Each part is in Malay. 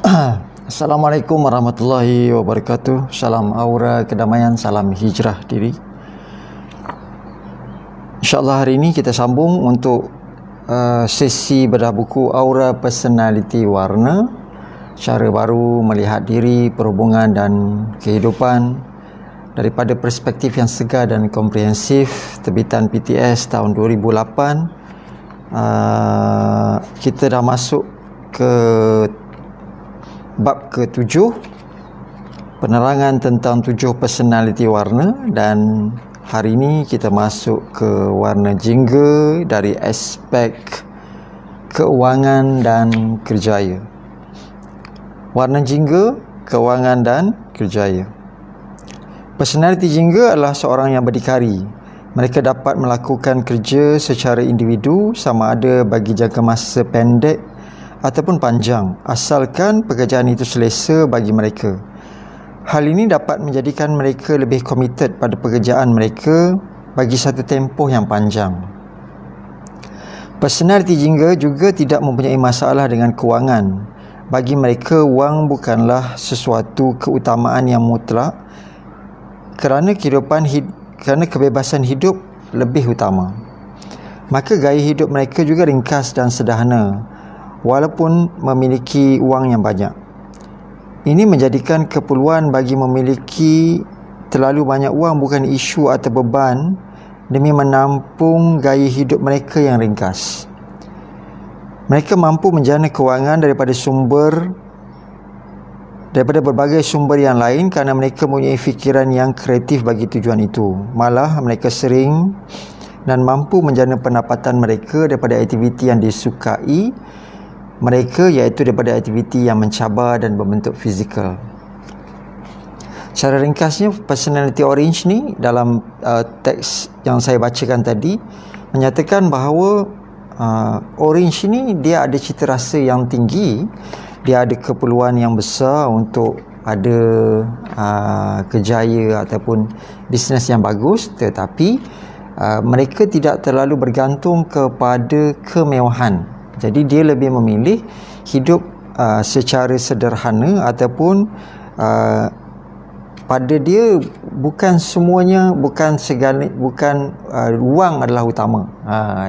Assalamualaikum warahmatullahi wabarakatuh. Salam aura kedamaian, salam hijrah diri. InsyaAllah hari ini kita sambung untuk sesi bedah buku Aura Personality Warna, cara baru melihat diri, perhubungan dan kehidupan daripada perspektif yang segar dan komprehensif, terbitan PTS tahun 2008. Kita dah masuk ke bab ke-7, penerangan tentang 7 personality warna, dan hari ini kita masuk ke warna jingga dari aspek keuangan dan kerjaya. Warna jingga, keuangan dan kerjaya. Personality jingga adalah seorang yang berdikari. Mereka dapat melakukan kerja secara individu sama ada bagi jangka masa pendek ataupun panjang, asalkan pekerjaan itu selesa bagi mereka. Hal ini dapat menjadikan mereka lebih komited pada pekerjaan mereka bagi satu tempoh yang panjang. Personality jingga juga tidak mempunyai masalah dengan kewangan. Bagi mereka, wang bukanlah sesuatu keutamaan yang mutlak kerana kebebasan hidup lebih utama. Maka gaya hidup mereka juga ringkas dan sederhana, walaupun memiliki wang yang banyak. Ini menjadikan keperluan bagi memiliki terlalu banyak wang bukan isu atau beban demi menampung gaya hidup mereka yang ringkas. Mereka mampu menjana kewangan daripada berbagai sumber yang lain kerana mereka mempunyai fikiran yang kreatif bagi tujuan itu. Malah mereka sering dan mampu menjana pendapatan mereka daripada aktiviti yang disukai mereka, iaitu daripada aktiviti yang mencabar dan berbentuk fizikal. Secara ringkasnya, personality orange ni dalam teks yang saya bacakan tadi menyatakan bahawa orange ni dia ada cita rasa yang tinggi, dia ada keperluan yang besar untuk ada kejaya ataupun bisnes yang bagus, tetapi mereka tidak terlalu bergantung kepada kemewahan. Jadi dia lebih memilih hidup secara sederhana, ataupun pada dia bukan semuanya, bukan wang adalah utama.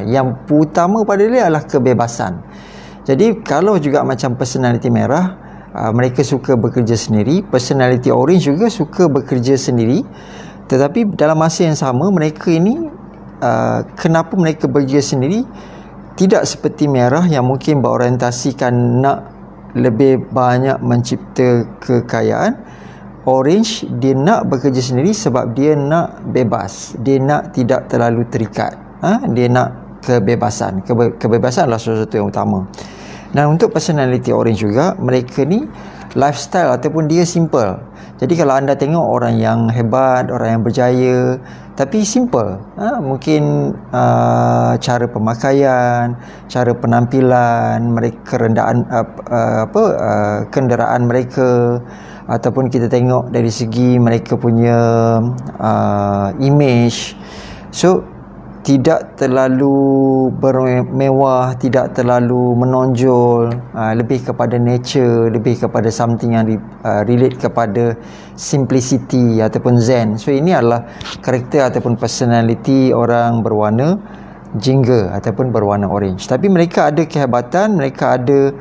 Yang utama pada dia adalah kebebasan. Jadi kalau juga macam personality merah, mereka suka bekerja sendiri. Personality orange juga suka bekerja sendiri. Tetapi dalam masa yang sama, mereka ini kenapa mereka bekerja sendiri? Tidak seperti merah yang mungkin berorientasikan nak lebih banyak mencipta kekayaan. Orange, dia nak bekerja sendiri sebab dia nak bebas. Dia nak tidak terlalu terikat. Dia nak kebebasan. Kebebasan adalah sesuatu yang utama. Dan untuk personality orange juga, mereka ni lifestyle ataupun dia simple. Jadi kalau anda tengok orang yang hebat, orang yang berjaya, tapi simple, mungkin cara pemakaian, cara penampilan mereka, kenderaan mereka, ataupun kita tengok dari segi mereka punya image. So tidak terlalu bermewah, tidak terlalu menonjol, lebih kepada nature, lebih kepada something yang relate kepada simplicity ataupun zen. So ini adalah karakter ataupun personality orang berwarna jingga ataupun berwarna orange. Tapi mereka ada kehebatan, mereka ada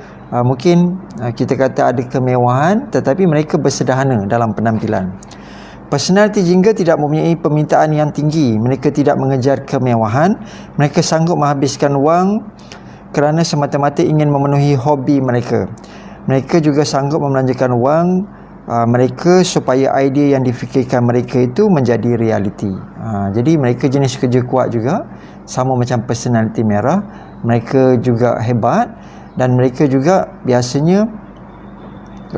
mungkin kita kata ada kemewahan, tetapi mereka bersederhana dalam penampilan. Personality jingga tidak mempunyai permintaan yang tinggi. Mereka tidak mengejar kemewahan. Mereka sanggup menghabiskan wang kerana semata-mata ingin memenuhi hobi mereka. Mereka juga sanggup membelanjakan wang mereka supaya idea yang difikirkan mereka itu menjadi realiti. Jadi mereka jenis kerja kuat juga, sama macam personality merah. Mereka juga hebat dan mereka juga biasanya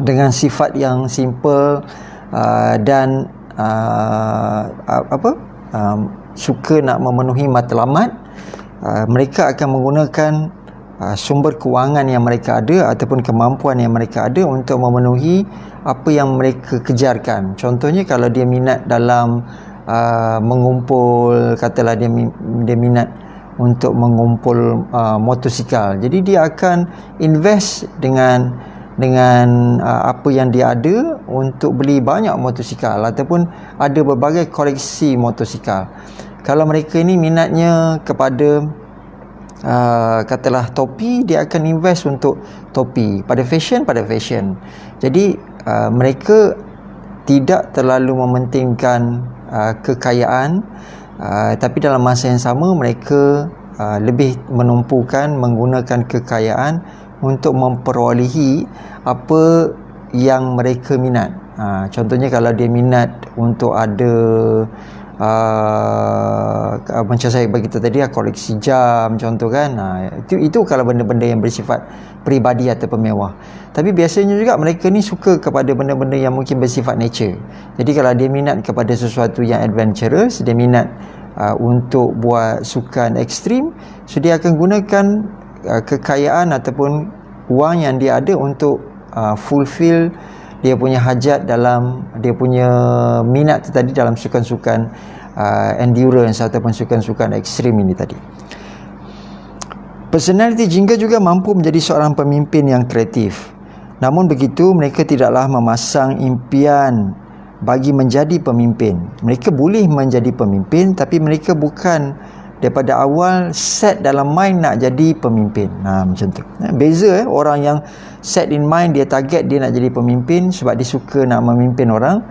dengan sifat yang simple dan suka nak memenuhi matlamat. Mereka akan menggunakan sumber kewangan yang mereka ada ataupun kemampuan yang mereka ada untuk memenuhi apa yang mereka kejarkan. Contohnya kalau dia minat dalam mengumpul, katalah dia minat untuk mengumpul motosikal, jadi dia akan invest dengan dengan apa yang dia ada untuk beli banyak motosikal ataupun ada berbagai koleksi motosikal. Kalau mereka ni minatnya kepada katalah topi, dia akan invest untuk topi. Pada fashion. Jadi mereka tidak terlalu mementingkan kekayaan, tapi dalam masa yang sama mereka lebih menumpukan menggunakan kekayaan untuk memperolehi apa yang mereka minat. Contohnya kalau dia minat untuk ada macam saya bagi tahu tadi, koleksi jam contoh kan, itu kalau benda-benda yang bersifat peribadi atau mewah. Tapi biasanya juga mereka ni suka kepada benda-benda yang mungkin bersifat nature. Jadi kalau dia minat kepada sesuatu yang adventurous, dia minat untuk buat sukan ekstrim, so dia akan gunakan kekayaan ataupun wang yang dia ada untuk fulfill dia punya hajat dalam dia punya minat tu tadi dalam sukan-sukan endurance ataupun sukan-sukan ekstrim ini tadi. Personality jingga juga mampu menjadi seorang pemimpin yang kreatif. Namun begitu, mereka tidaklah memasang impian bagi menjadi pemimpin. Mereka boleh menjadi pemimpin, tapi mereka bukan daripada awal set dalam mind nak jadi pemimpin. Macam tu. Beza orang yang set in mind, dia target dia nak jadi pemimpin sebab dia suka nak memimpin orang.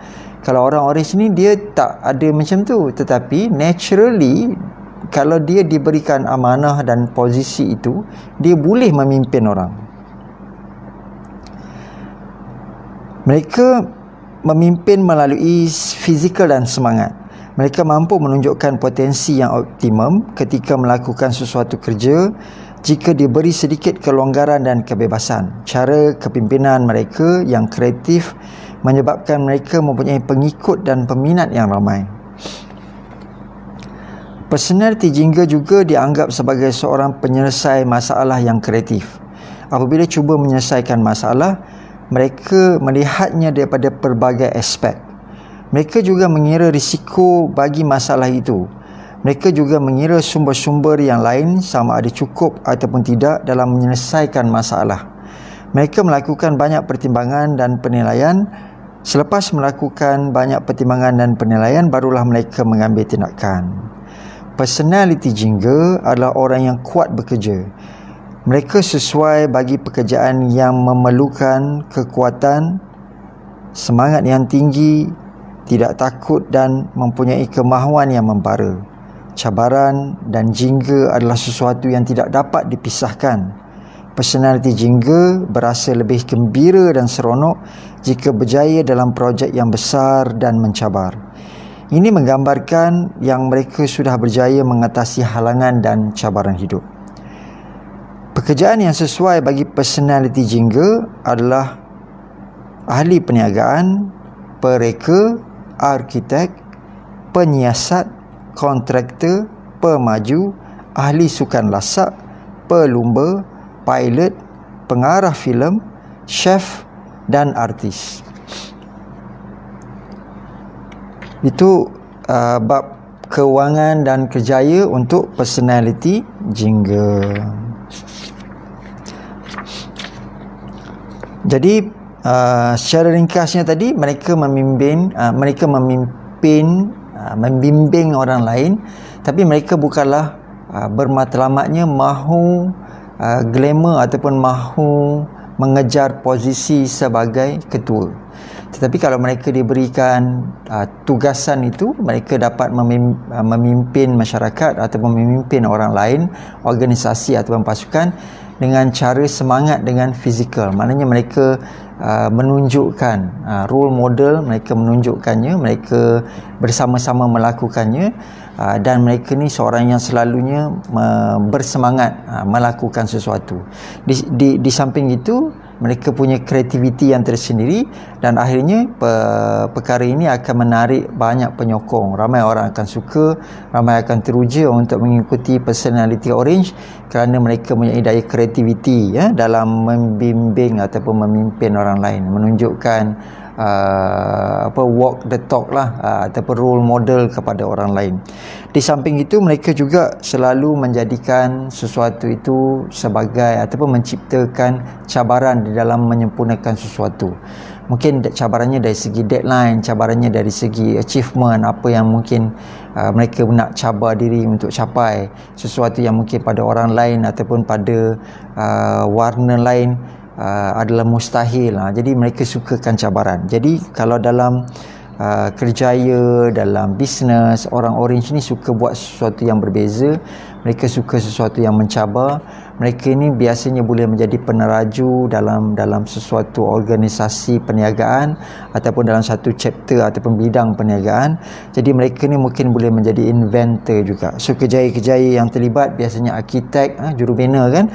Kalau orang orange ni dia tak ada macam tu, tetapi naturally kalau dia diberikan amanah dan posisi itu, dia boleh memimpin orang. Mereka memimpin melalui fizikal dan semangat. Mereka mampu menunjukkan potensi yang optimum ketika melakukan sesuatu kerja jika diberi sedikit kelonggaran dan kebebasan. Cara kepimpinan mereka yang kreatif menyebabkan mereka mempunyai pengikut dan peminat yang ramai. Personality jingga juga dianggap sebagai seorang penyelesai masalah yang kreatif. Apabila cuba menyelesaikan masalah, mereka melihatnya daripada pelbagai aspek. Mereka juga mengira risiko bagi masalah itu. Mereka juga mengira sumber-sumber yang lain sama ada cukup ataupun tidak dalam menyelesaikan masalah. Mereka melakukan banyak pertimbangan dan penilaian. Selepas melakukan banyak pertimbangan dan penilaian, barulah mereka mengambil tindakan. Personality jingga adalah orang yang kuat bekerja. Mereka sesuai bagi pekerjaan yang memerlukan kekuatan, semangat yang tinggi, tidak takut dan mempunyai kemahuan yang membara. Cabaran dan jingga adalah sesuatu yang tidak dapat dipisahkan. Personality jingga berasa lebih gembira dan seronok jika berjaya dalam projek yang besar dan mencabar. Ini menggambarkan yang mereka sudah berjaya mengatasi halangan dan cabaran hidup. Pekerjaan yang sesuai bagi personality jingga adalah ahli perniagaan, pereka, arkitek, penyiasat, kontraktor, pemaju, ahli sukan lasak, pelumba, pilot, pengarah filem, chef dan artis. Itu bab kewangan dan kerjaya untuk personality jingga. Jadi secara ringkasnya tadi, mereka membimbing orang lain, tapi mereka bukanlah bermatlamatnya mahu glamour ataupun mahu mengejar posisi sebagai ketua. Tetapi kalau mereka diberikan tugasan itu, mereka dapat memimpin masyarakat ataupun memimpin orang lain, organisasi ataupun pasukan dengan cara semangat dengan fizikal. Maknanya mereka menunjukkan role model, mereka menunjukkannya, mereka bersama-sama melakukannya, dan mereka ni seorang yang selalunya bersemangat melakukan sesuatu. Di samping itu, mereka punya kreativiti yang tersendiri dan akhirnya perkara ini akan menarik banyak penyokong. Ramai orang akan suka, ramai akan teruja untuk mengikuti personality orange kerana mereka mempunyai daya kreativiti dalam membimbing ataupun memimpin orang lain, menunjukkan walk the talk ataupun role model kepada orang lain. Di samping itu, mereka juga selalu menjadikan sesuatu itu sebagai ataupun menciptakan cabaran di dalam menyempurnakan sesuatu. Mungkin cabarannya dari segi deadline, cabarannya dari segi achievement, apa yang mungkin mereka nak cabar diri untuk capai, sesuatu yang mungkin pada orang lain ataupun pada warna lain adalah mustahil. Jadi mereka sukakan cabaran. Jadi kalau dalam kerjaya, dalam bisnes, orang orange ni suka buat sesuatu yang berbeza. Mereka suka sesuatu yang mencabar. Mereka ini biasanya boleh menjadi peneraju dalam sesuatu organisasi perniagaan ataupun dalam satu chapter ataupun bidang perniagaan. Jadi mereka ni mungkin boleh menjadi inventor juga. So kerjaya-kerjaya yang terlibat biasanya arkitek, jurubina kan,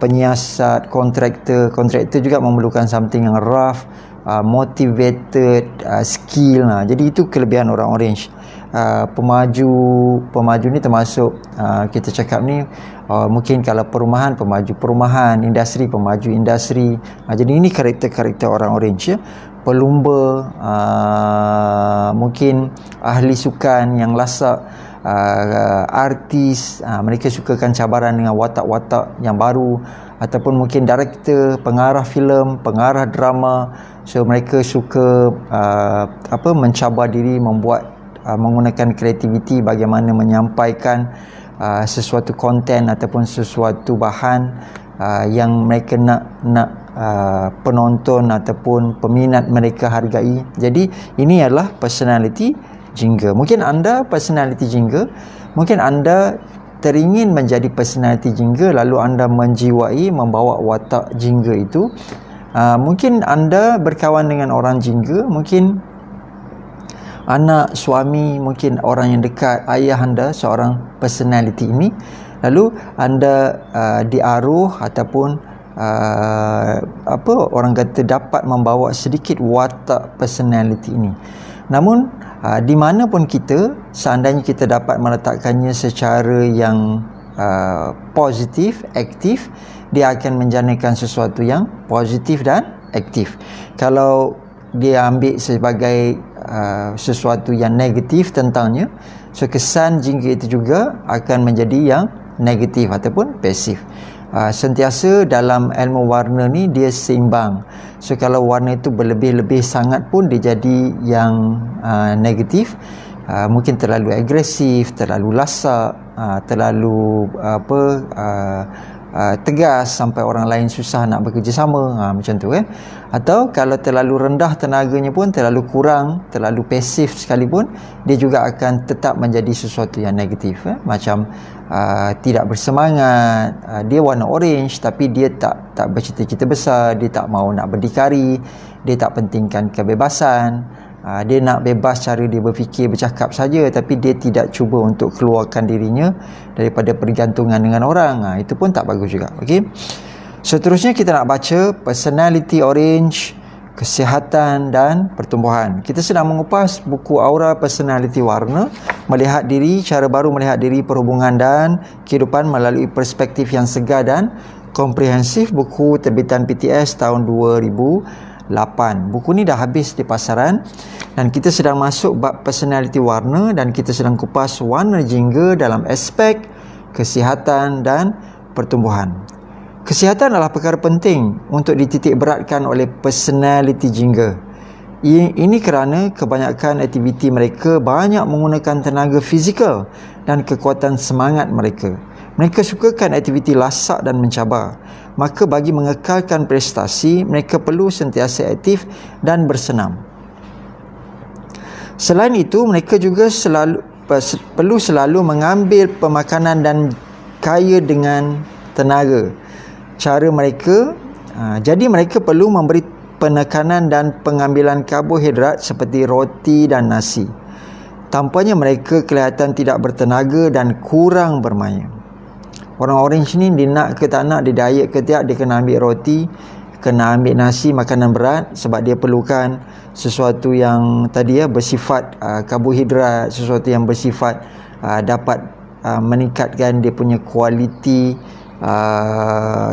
penyiasat, kontraktor juga memerlukan something yang rough, motivated, skill. Jadi itu kelebihan orang orange. Pemaju ni termasuk kita cakap ni mungkin kalau perumahan, pemaju perumahan, industri, pemaju industri. Jadi ini karakter-karakter orang orange pelumba, mungkin ahli sukan yang lasak, artis, mereka sukakan cabaran dengan watak-watak yang baru, ataupun mungkin director, pengarah filem, pengarah drama. So mereka suka mencabar diri, menggunakan kreativiti bagaimana menyampaikan sesuatu konten ataupun sesuatu bahan yang mereka nak penonton ataupun peminat mereka hargai. Jadi ini adalah personality jingga. Mungkin anda personality jingga, mungkin anda teringin menjadi personality jingga, lalu anda menjiwai, membawa watak jingga itu. Mungkin anda berkawan dengan orang jingga, mungkin anak, suami, mungkin orang yang dekat, ayah anda seorang personality ini, lalu anda diaruh ataupun orang kata dapat membawa sedikit watak personality ini. Namun di mana pun kita, seandainya kita dapat meletakkannya secara yang positif, aktif, dia akan menjanakan sesuatu yang positif dan aktif. Kalau dia ambil sebagai sesuatu yang negatif tentangnya, so kesan jingga itu juga akan menjadi yang negatif ataupun pasif. Sentiasa dalam ilmu warna ni dia seimbang. So kalau warna itu berlebih-lebih sangat pun dia jadi yang negatif. Mungkin terlalu agresif, terlalu lasak, terlalu tegas sampai orang lain susah nak bekerjasama, macam tu kan. Atau kalau terlalu rendah tenaganya pun, terlalu kurang, terlalu pasif sekalipun, dia juga akan tetap menjadi sesuatu yang negatif, macam tidak bersemangat. Dia warna orange tapi dia tak bercita-cita besar, dia tak mahu nak berdikari, dia tak pentingkan kebebasan. Dia nak bebas cara dia berfikir, bercakap saja, tapi dia tidak cuba untuk keluarkan dirinya daripada pergantungan dengan orang. Itu pun tak bagus juga. Okey. Seterusnya kita nak baca personality orange, kesihatan dan pertumbuhan. Kita sedang mengupas buku Aura Personality Warna, melihat diri, cara baru melihat diri, perhubungan dan kehidupan melalui perspektif yang segar dan komprehensif, buku terbitan PTS tahun 2008. Buku ni dah habis di pasaran dan kita sedang masuk bab personality warna dan kita sedang kupas warna jingga dalam aspek kesihatan dan pertumbuhan. Kesihatan adalah perkara penting untuk dititik beratkan oleh personality jingga. Ini kerana kebanyakan aktiviti mereka banyak menggunakan tenaga fizikal dan kekuatan semangat mereka. Mereka sukakan aktiviti lasak dan mencabar. Maka bagi mengekalkan prestasi, mereka perlu sentiasa aktif dan bersenam. Selain itu, mereka juga perlu selalu mengambil pemakanan dan kaya dengan tenaga. Jadi mereka perlu memberi penekanan dan pengambilan karbohidrat seperti roti dan nasi. Tampaknya mereka kelihatan tidak bertenaga dan kurang bermain. Orang orange ni dia nak ke tak nak, dia diet ke tidak, dia kena ambil roti, kena ambil nasi, makanan berat, sebab dia perlukan sesuatu yang tadi bersifat karbohidrat, sesuatu yang bersifat dapat meningkatkan dia punya kualiti,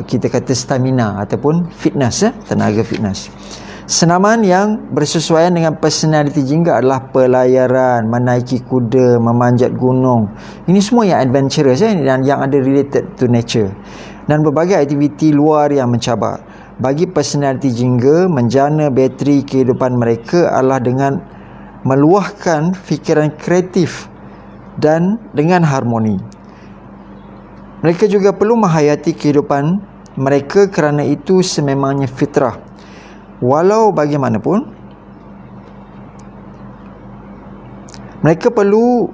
kita kata stamina ataupun fitness, tenaga fitness. Senaman yang bersesuaian dengan personality jingga adalah pelayaran, menaiki kuda, memanjat gunung. Ini semua yang adventurous dan yang ada related to nature. Dan berbagai aktiviti luar yang mencabar. Bagi personality jingga, menjana bateri kehidupan mereka adalah dengan meluahkan fikiran kreatif dan dengan harmoni. Mereka juga perlu menghayati kehidupan mereka kerana itu sememangnya fitrah. Walau bagaimanapun, mereka perlu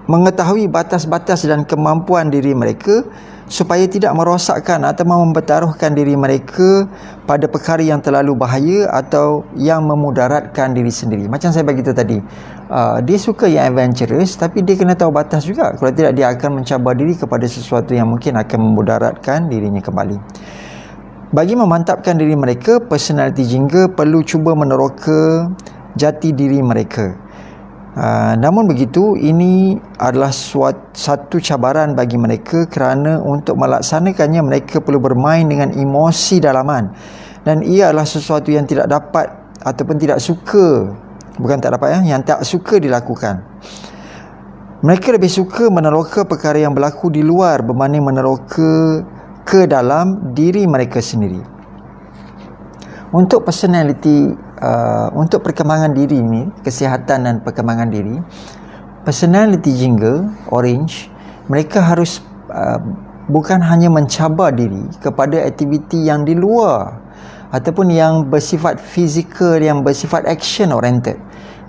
mengetahui batas-batas dan kemampuan diri mereka supaya tidak merosakkan atau mempertaruhkan diri mereka pada perkara yang terlalu bahaya atau yang memudaratkan diri sendiri. Macam saya bagi tahu tadi, dia suka yang adventurous, tapi dia kena tahu batas juga. Kalau tidak, dia akan mencabar diri kepada sesuatu yang mungkin akan memudaratkan dirinya kembali. Bagi memantapkan diri mereka, personality jingga perlu cuba meneroka jati diri mereka. Namun begitu, ini adalah satu cabaran bagi mereka kerana untuk melaksanakannya mereka perlu bermain dengan emosi dalaman, dan ia adalah sesuatu yang tidak dapat ataupun tidak suka, bukan tak dapat yang tak suka dilakukan. Mereka lebih suka meneroka perkara yang berlaku di luar berbanding meneroka ke dalam diri mereka sendiri. Untuk personality, untuk perkembangan diri ni, kesihatan dan perkembangan diri, personality jingga orange, mereka harus bukan hanya mencabar diri kepada aktiviti yang di luar ataupun yang bersifat fizikal, yang bersifat action oriented.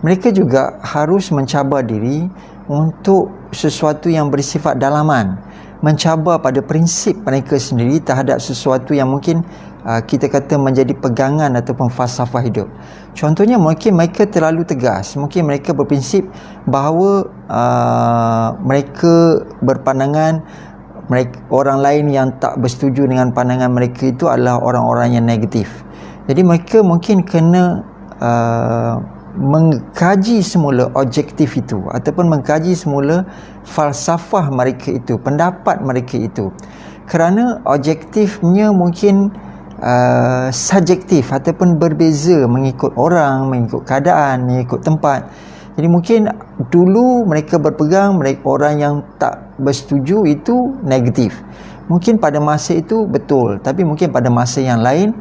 Mereka juga harus mencabar diri untuk sesuatu yang bersifat dalaman, mencabar pada prinsip mereka sendiri terhadap sesuatu yang mungkin kita kata menjadi pegangan ataupun falsafah hidup. Contohnya, mungkin mereka terlalu tegas, mungkin mereka berprinsip bahawa mereka berpandangan orang lain yang tak bersetuju dengan pandangan mereka itu adalah orang-orang yang negatif. Jadi mereka mungkin kena mengkaji semula objektif itu ataupun mengkaji semula falsafah mereka itu, pendapat mereka itu, kerana objektifnya mungkin subjektif ataupun berbeza mengikut orang, mengikut keadaan, mengikut tempat. Jadi mungkin dulu mereka berpegang orang yang tak bersetuju itu negatif, mungkin pada masa itu betul, tapi mungkin pada masa yang lain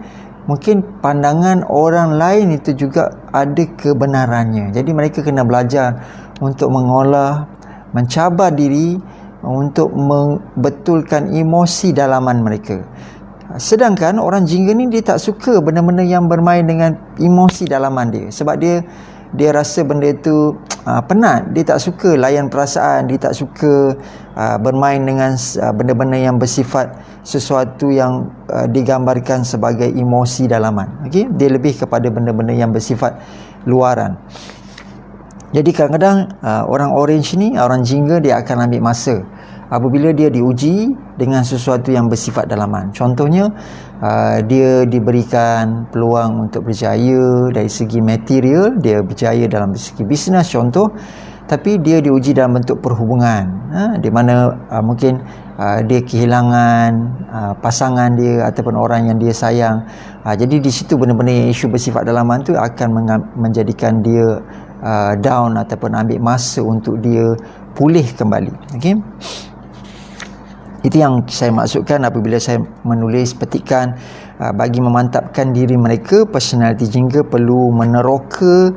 mungkin pandangan orang lain itu juga ada kebenarannya. Jadi mereka kena belajar untuk mengolah, mencabar diri, untuk membetulkan emosi dalaman mereka. Sedangkan orang jingga ni dia tak suka benda-benda yang bermain dengan emosi dalaman dia, sebab dia rasa benda itu penat. Dia tak suka layan perasaan, dia tak suka bermain dengan benda-benda yang bersifat sesuatu yang digambarkan sebagai emosi dalaman. Okey, dia lebih kepada benda-benda yang bersifat luaran. Jadi kadang-kadang orang orange ni, orang jingga, dia akan ambil masa apabila dia diuji dengan sesuatu yang bersifat dalaman. Contohnya, dia diberikan peluang untuk berjaya dari segi material, dia berjaya dalam segi bisnes contoh, tapi dia diuji dalam bentuk perhubungan, di mana mungkin dia kehilangan pasangan dia ataupun orang yang dia sayang. Jadi di situ benda-benda yang isu bersifat dalaman tu akan menjadikan dia down ataupun ambil masa untuk dia pulih kembali. Okey, itu yang saya maksudkan apabila saya menulis petikan bagi memantapkan diri mereka, personality jingga perlu meneroka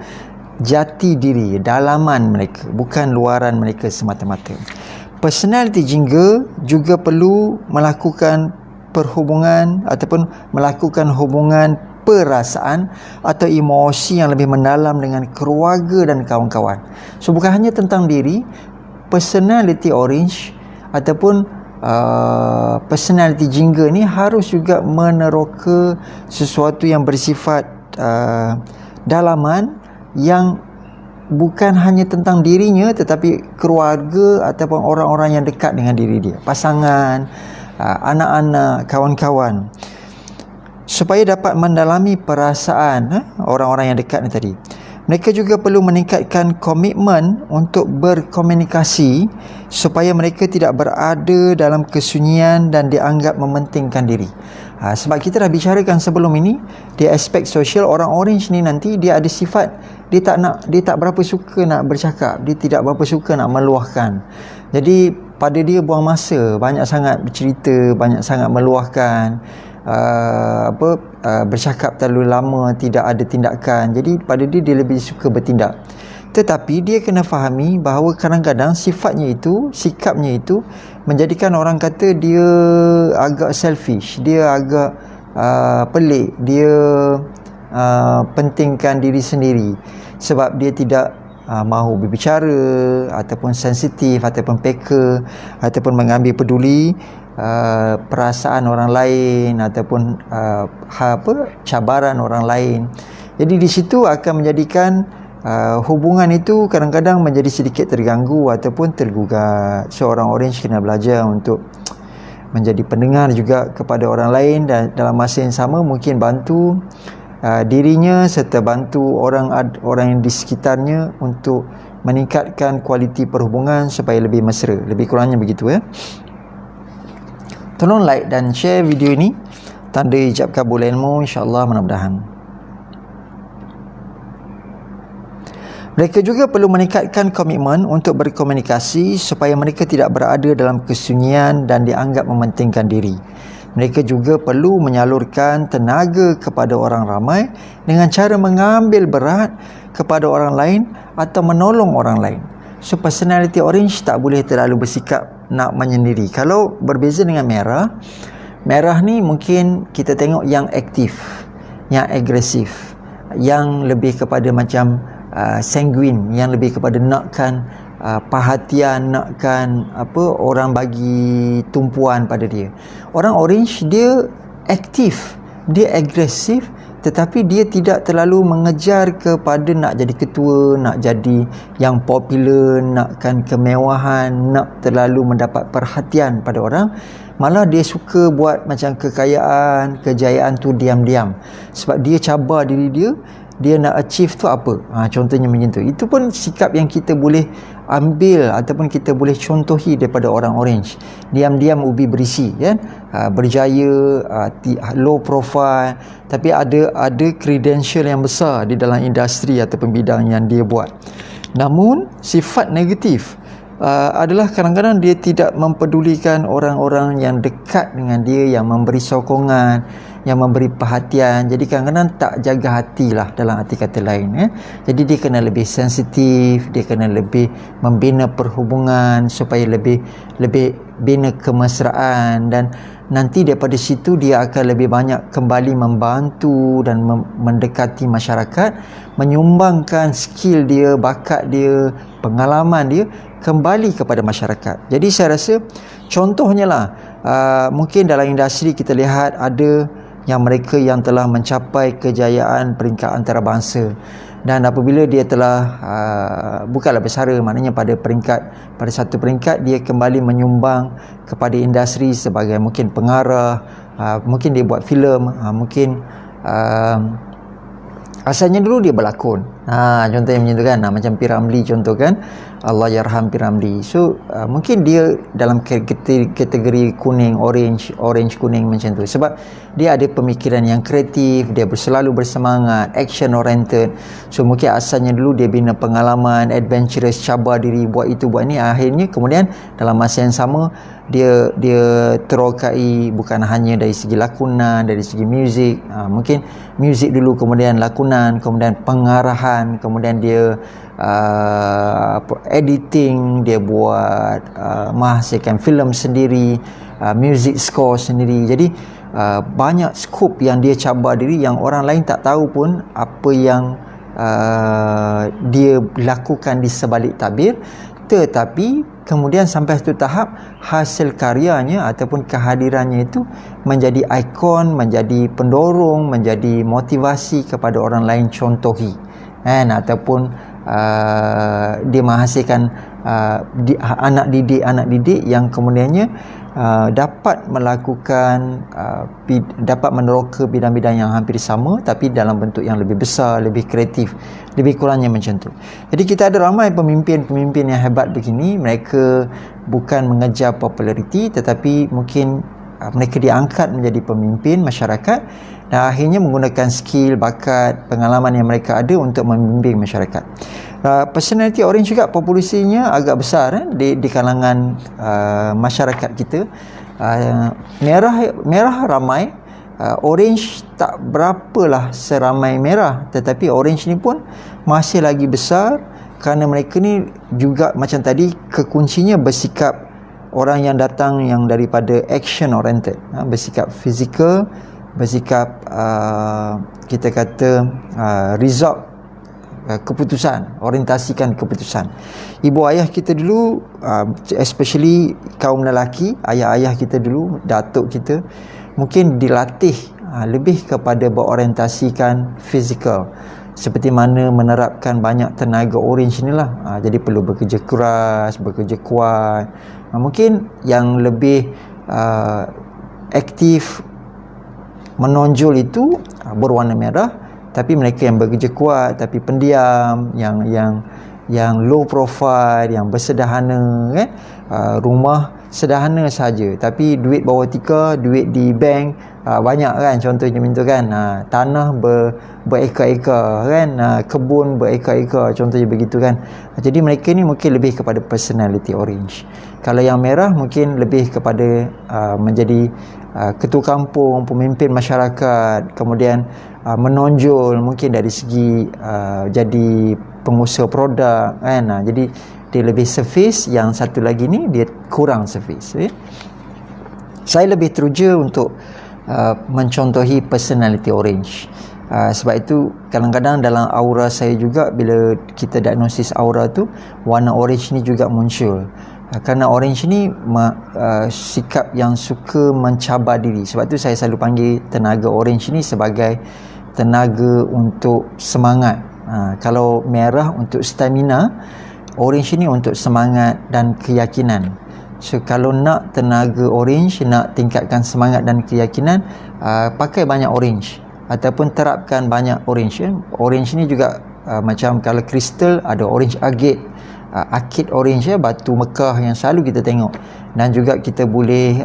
jati diri, dalaman mereka, bukan luaran mereka semata-mata. Personality jingga juga perlu melakukan perhubungan ataupun melakukan hubungan perasaan atau emosi yang lebih mendalam dengan keluarga dan kawan-kawan. So bukan hanya tentang diri, personality orange ataupun personality jingga ni harus juga meneroka sesuatu yang bersifat dalaman, yang bukan hanya tentang dirinya tetapi keluarga ataupun orang-orang yang dekat dengan diri dia, pasangan, anak-anak, kawan-kawan. supaya dapat mendalami perasaan orang-orang yang dekat ni tadi. Mereka juga perlu meningkatkan komitmen untuk berkomunikasi supaya mereka tidak berada dalam kesunyian dan dianggap mementingkan diri. Sebab kita dah bicarakan sebelum ini, di aspek sosial, orang orange ni nanti dia ada sifat dia tak berapa suka nak bercakap, dia tidak berapa suka nak meluahkan. Jadi pada dia buang masa, banyak sangat bercerita, banyak sangat meluahkan, bercakap terlalu lama, tidak ada tindakan. Jadi pada dia lebih suka bertindak. Tetapi dia kena fahami bahawa kadang-kadang sifatnya itu, sikapnya itu menjadikan orang kata dia agak selfish, dia agak pelik, dia pentingkan diri sendiri sebab dia tidak mahu berbicara ataupun sensitif ataupun peka ataupun mengambil peduli perasaan orang lain ataupun cabaran orang lain. Jadi di situ akan menjadikan hubungan itu kadang-kadang menjadi sedikit terganggu ataupun tergugat. Seorang orange kena belajar untuk menjadi pendengar juga kepada orang lain dan dalam masa yang sama mungkin bantu dirinya serta bantu orang yang di sekitarnya untuk meningkatkan kualiti perhubungan supaya lebih mesra. Lebih kurangnya begitu ya. Tolong like dan share video ini. Tanda ijab kabul ilmu, insya-Allah, mudah-mudahan. Mereka juga perlu meningkatkan komitmen untuk berkomunikasi supaya mereka tidak berada dalam kesunyian dan dianggap mementingkan diri. Mereka juga perlu menyalurkan tenaga kepada orang ramai dengan cara mengambil berat kepada orang lain atau menolong orang lain. So personality orange tak boleh terlalu bersikap nak menyendiri. Kalau berbeza dengan merah, merah ni mungkin kita tengok yang aktif, yang agresif, yang lebih kepada macam sanguine, yang lebih kepada nakkan perhatian, nakkan orang bagi tumpuan pada dia. Orang orange dia aktif, dia agresif, tetapi dia tidak terlalu mengejar kepada nak jadi ketua, nak jadi yang popular, nakkan kemewahan, nak terlalu mendapat perhatian pada orang. Malah dia suka buat macam kekayaan, kejayaan tu diam-diam. Sebab dia cabar diri dia nak achieve tu apa. Contohnya macam tu. Itu pun sikap yang kita boleh ambil ataupun kita boleh contohi daripada orang orange. Diam-diam ubi berisi, kan? Berjaya, low profile, tapi ada credential yang besar di dalam industri ataupun bidang yang dia buat. Namun sifat negatif adalah kadang-kadang dia tidak mempedulikan orang-orang yang dekat dengan dia, yang memberi sokongan, yang memberi perhatian. Jadi kadang-kadang tak jaga hati lah, dalam arti kata lain ya. Jadi dia kena lebih sensitif, dia kena lebih membina perhubungan supaya lebih bina kemesraan, dan nanti daripada situ dia akan lebih banyak kembali membantu dan mendekati masyarakat, menyumbangkan skill dia, bakat dia, pengalaman dia kembali kepada masyarakat. Jadi saya rasa contohnya lah, mungkin dalam industri kita lihat ada yang mereka yang telah mencapai kejayaan peringkat antarabangsa, dan apabila dia telah bukanlah bersara, maknanya pada satu peringkat dia kembali menyumbang kepada industri sebagai mungkin pengarah, mungkin dia buat filem, mungkin asalnya dulu dia berlakon. Contohnya macam tu kan, macam P. Ramlee contoh kan, Allahyarham P. Ramlee. So mungkin dia dalam kategori kuning, orange kuning macam tu, sebab dia ada pemikiran yang kreatif, dia selalu bersemangat, action oriented. So mungkin asalnya dulu dia bina pengalaman, adventurous, cabar diri, buat itu buat ni, akhirnya kemudian dalam masa yang sama dia terokai bukan hanya dari segi lakonan, dari segi muzik. Mungkin muzik dulu, kemudian lakonan, kemudian pengarahan, kemudian dia editing, dia buat menghasilkan filem sendiri, music score sendiri. Jadi banyak skop yang dia cabar diri yang orang lain tak tahu pun apa yang dia lakukan di sebalik tabir. Tetapi kemudian sampai satu tahap hasil karyanya ataupun kehadirannya itu menjadi ikon, menjadi pendorong, menjadi motivasi kepada orang lain contohi, ataupun dia menghasilkan anak didik yang kemudiannya dapat melakukan dapat meneroka bidang-bidang yang hampir sama tapi dalam bentuk yang lebih besar, lebih kreatif, lebih kurangnya macam tu. Jadi kita ada ramai pemimpin-pemimpin yang hebat begini. Mereka bukan mengejar populariti, tetapi mungkin mereka diangkat menjadi pemimpin masyarakat dan akhirnya menggunakan skill, bakat, pengalaman yang mereka ada untuk membimbing masyarakat. Personality orange juga populasinya agak besar di kalangan masyarakat kita. Merah ramai, orange tak berapalah seramai merah, tetapi orange ni pun masih lagi besar kerana mereka ni juga macam tadi kekuncinya bersikap orang yang datang yang daripada action oriented, bersikap fizikal, bersikap kita kata result, keputusan, orientasikan keputusan. Ibu ayah kita dulu, especially kaum lelaki, ayah-ayah kita dulu, datuk kita, mungkin dilatih lebih kepada berorientasikan fizikal, seperti mana menerapkan banyak tenaga orange inilah. Jadi perlu bekerja keras, bekerja kuat. Mungkin yang lebih aktif, menonjol itu berwarna merah, tapi mereka yang bekerja kuat tapi pendiam, yang low profile, yang bersederhana, kan? Rumah sederhana saja tapi duit bawah tika, duit di bank banyak, kan? Contohnya macam tu, kan? Tanah berekar-ekar, kan? Kebun berekar-ekar, contohnya begitu, kan? Jadi mereka ni mungkin lebih kepada personality orange. Kalau yang merah mungkin lebih kepada menjadi ketua kampung, pemimpin masyarakat, kemudian menonjol mungkin dari segi jadi pengusaha produk, kan? Jadi dia lebih surface, yang satu lagi ni dia kurang surface. Saya lebih teruja untuk mencontohi personality orange. Sebab itu kadang-kadang dalam aura saya juga, bila kita diagnosis aura tu, warna orange ni juga muncul. Kerana orange ni sikap yang suka mencabar diri. Sebab tu saya selalu panggil tenaga orange ni sebagai tenaga untuk semangat. Kalau merah untuk stamina, orange ni untuk semangat dan keyakinan. So kalau nak tenaga orange, nak tingkatkan semangat dan keyakinan, pakai banyak orange ataupun terapkan banyak orange. Orange ni juga macam kalau kristal ada orange agate, akid orange, batu Mekah yang selalu kita tengok. Dan juga kita boleh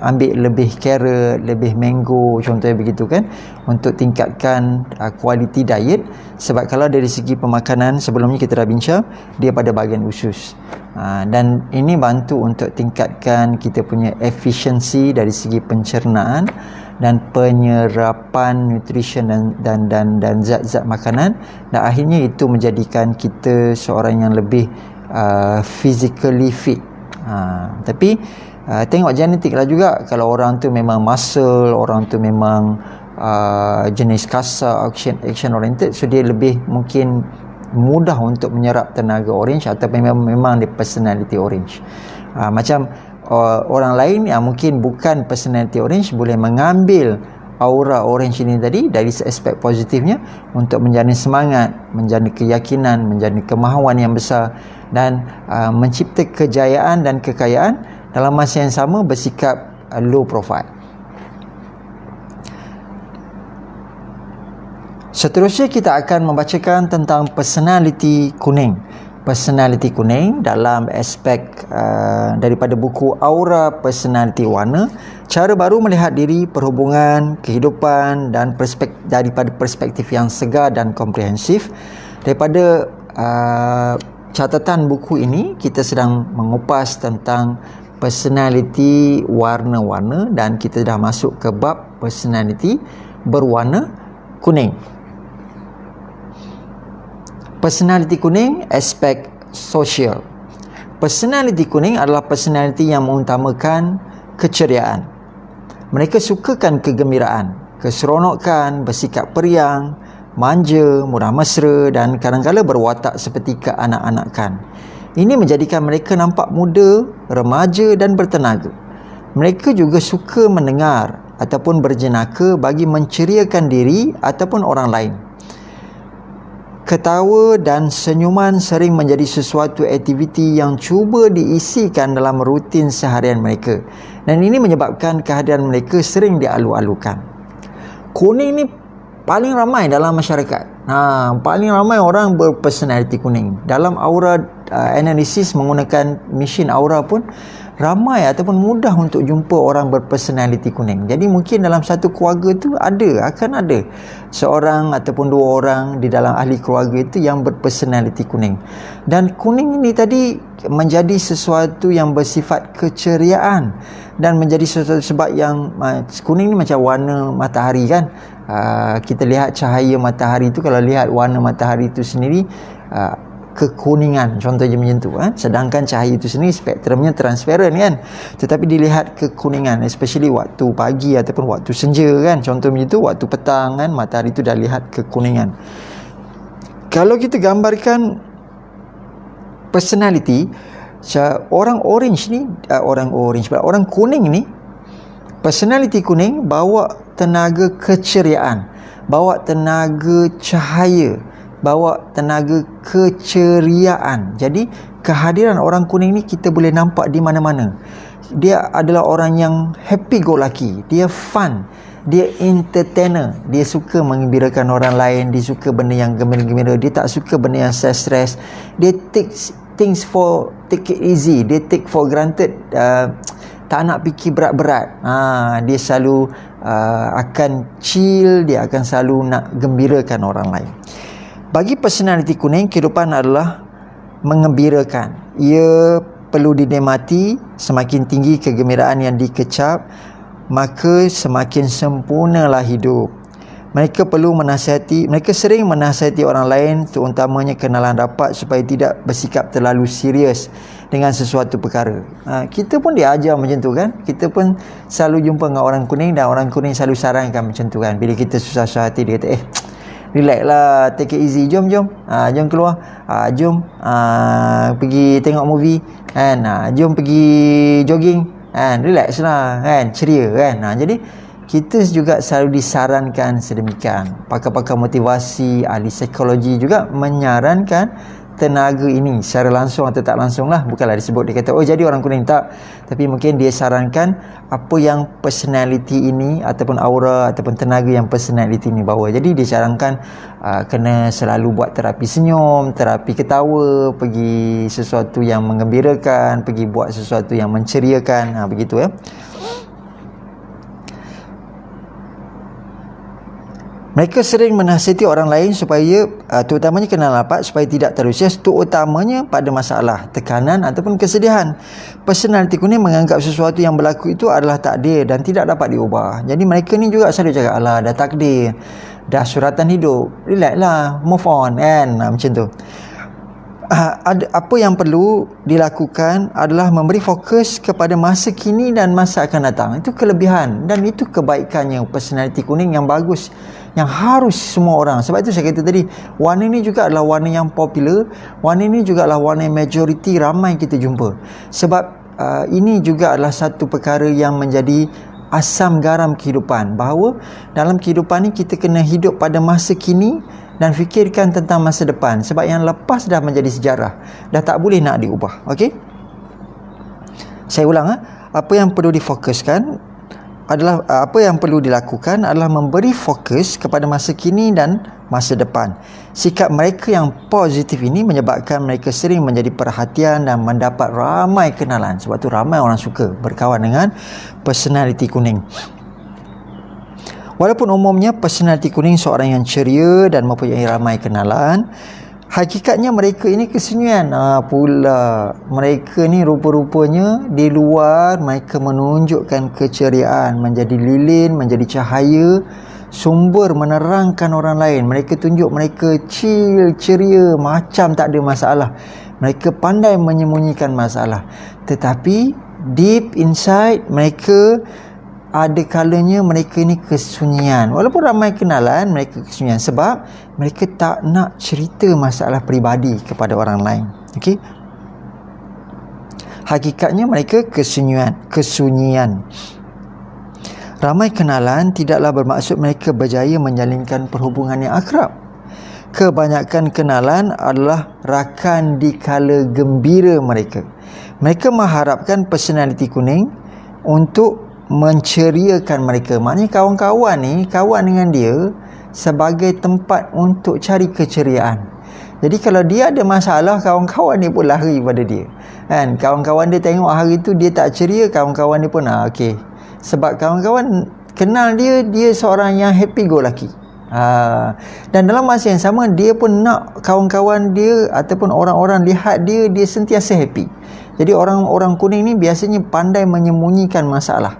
ambil lebih carrot, lebih mango, contohnya begitu, kan, untuk tingkatkan kualiti diet. Sebab kalau dari segi pemakanan, sebelumnya kita dah bincang, dia pada bahagian usus, dan ini bantu untuk tingkatkan kita punya efisiensi dari segi pencernaan dan penyerapan nutrition dan zat-zat makanan, dan akhirnya itu menjadikan kita seorang yang lebih physically fit. Tapi tengok genetik lah juga. Kalau orang tu memang muscle, orang tu memang jenis kasar, action oriented, so dia lebih mungkin mudah untuk menyerap tenaga orange, atau memang dia personality orange. Macam orang lain yang mungkin bukan personality orange boleh mengambil aura orange ini tadi dari aspek positifnya untuk menjadi semangat, menjadi keyakinan, menjadi kemahuan yang besar, dan mencipta kejayaan dan kekayaan dalam masa yang sama bersikap low profile. Seterusnya kita akan membacakan tentang personality kuning. Personality kuning dalam aspek daripada buku Aura Personality Warna, cara baru melihat diri, perhubungan, kehidupan dan daripada perspektif yang segar dan komprehensif. Daripada catatan buku ini, kita sedang mengupas tentang personality warna-warna, dan kita dah masuk ke bab personality berwarna kuning. Personality kuning, aspek sosial. Personality kuning adalah personality yang mengutamakan keceriaan. Mereka sukakan kegembiraan, keseronokan, bersikap periang, manja, murah mesra, dan kadang-kadang berwatak seperti keanak-anakan. Ini menjadikan mereka nampak muda, remaja dan bertenaga. Mereka juga suka mendengar ataupun berjenaka bagi menceriakan diri ataupun orang lain. Ketawa dan senyuman sering menjadi sesuatu aktiviti yang cuba diisikan dalam rutin seharian mereka. Dan ini menyebabkan kehadiran mereka sering dialu-alukan. Kuning ni paling ramai dalam masyarakat. Paling ramai orang berpersonaliti kuning. Dalam aura analisis menggunakan mesin aura pun ramai ataupun mudah untuk jumpa orang berpersonaliti kuning. Jadi mungkin dalam satu keluarga tu akan ada seorang ataupun dua orang di dalam ahli keluarga itu yang berpersonaliti kuning. Dan kuning ini tadi menjadi sesuatu yang bersifat keceriaan dan menjadi sesuatu sebab yang kuning ni macam warna matahari kan. Kita lihat cahaya matahari tu, kalau lihat warna matahari tu sendiri kekuningan, contohnya macam tu sedangkan cahaya itu sendiri spektrumnya transparent kan, tetapi dilihat kekuningan, especially waktu pagi ataupun waktu senja kan, contoh macam tu. Waktu petang kan, matahari itu dah lihat kekuningan. Kalau kita gambarkan personality, orang kuning ni, personality kuning bawa tenaga keceriaan, bawa tenaga cahaya, bawa tenaga keceriaan. Jadi kehadiran orang kuning ni kita boleh nampak di mana-mana. Dia adalah orang yang happy go lucky, dia fun, dia entertainer, dia suka menggembirakan orang lain, dia suka benda yang gembira-gembira, dia tak suka benda yang stress. Dia take it easy, dia take for granted, tak nak fikir berat-berat. Dia selalu akan chill, dia akan selalu nak gembirakan orang lain. Bagi personaliti kuning, kehidupan adalah mengembirakan. Ia perlu dinikmati. Semakin tinggi kegembiraan yang dikecap, maka semakin sempurnalah hidup. Mereka sering menasihati orang lain, terutamanya kenalan rapat, supaya tidak bersikap terlalu serius dengan sesuatu perkara. Kita pun diajar macam tu kan. Kita pun selalu jumpa dengan orang kuning, dan orang kuning selalu sarankan macam tu kan. Bila kita susah-susah hati, dia kata, relax lah, take it easy, jom keluar, jom pergi tengok movie kan, jom pergi jogging kan, relax lah kan, ceria kan. Jadi kita juga selalu disarankan sedemikian. Pakar-pakar motivasi, ahli psikologi juga menyarankan tenaga ini secara langsung atau tak langsung lah. Bukanlah disebut, dia kata jadi orang kuning, tak. Tapi mungkin dia sarankan apa yang personality ini ataupun aura ataupun tenaga yang personality ini bawa. Jadi dia sarankan kena selalu buat terapi senyum, terapi ketawa, pergi sesuatu yang menggembirakan, pergi buat sesuatu yang menceriakan, begitu ya. Mereka sering menasihati orang lain supaya terutamanya kenal rapat, supaya tidak terus terutamanya pada masalah, tekanan ataupun kesedihan. Personaliti kuning menganggap sesuatu yang berlaku itu adalah takdir dan tidak dapat diubah. Jadi mereka ni juga selalu cakap, alah dah takdir, dah suratan hidup, relax lah, move on kan, macam tu. Apa yang perlu dilakukan adalah memberi fokus kepada masa kini dan masa akan datang. Itu kelebihan dan itu kebaikannya personaliti kuning yang bagus, yang harus semua orang. Sebab itu saya kata tadi, warna ni juga adalah warna yang popular, warna ni juga adalah warna yang majoriti ramai kita jumpa. Sebab ini juga adalah satu perkara yang menjadi asam garam kehidupan, bahawa dalam kehidupan ni kita kena hidup pada masa kini dan fikirkan tentang masa depan. Sebab yang lepas dah menjadi sejarah, dah tak boleh nak diubah. Okey, saya ulang, apa yang perlu difokuskan adalah, apa yang perlu dilakukan adalah memberi fokus kepada masa kini dan masa depan. Sikap mereka yang positif ini menyebabkan mereka sering menjadi perhatian dan mendapat ramai kenalan. Sebab tu ramai orang suka berkawan dengan personaliti kuning. Walaupun umumnya personaliti kuning seorang yang ceria dan mempunyai ramai kenalan, hakikatnya mereka ini kesunyian pula. Mereka ni rupa-rupanya di luar mereka menunjukkan keceriaan, menjadi lilin, menjadi cahaya, sumber menerangkan orang lain. Mereka tunjuk mereka chill, ceria, macam tak ada masalah. Mereka pandai menyembunyikan masalah, tetapi deep inside mereka ada kalanya mereka ni kesunyian. Walaupun ramai kenalan, mereka kesunyian sebab mereka tak nak cerita masalah peribadi kepada orang lain. Okey, hakikatnya mereka kesunyian. Ramai kenalan tidaklah bermaksud mereka berjaya menjalinkan perhubungan yang akrab. kebanyakan kenalan adalah rakan di kala gembira mereka. Mereka mengharapkan personaliti kuning untuk menceriakan mereka. Maknanya kawan-kawan ni, kawan dengan dia sebagai tempat untuk cari keceriaan. Jadi kalau dia ada masalah, kawan-kawan dia pun lari pada dia. Kan? Kawan-kawan dia tengok hari tu dia tak ceria, kawan-kawan dia pun okey. Sebab kawan-kawan kenal dia, dia seorang yang happy go lucky. Dan dalam masa yang sama, dia pun nak kawan-kawan dia ataupun orang-orang lihat dia, dia sentiasa happy. Jadi orang-orang kuning ni biasanya pandai menyembunyikan masalah.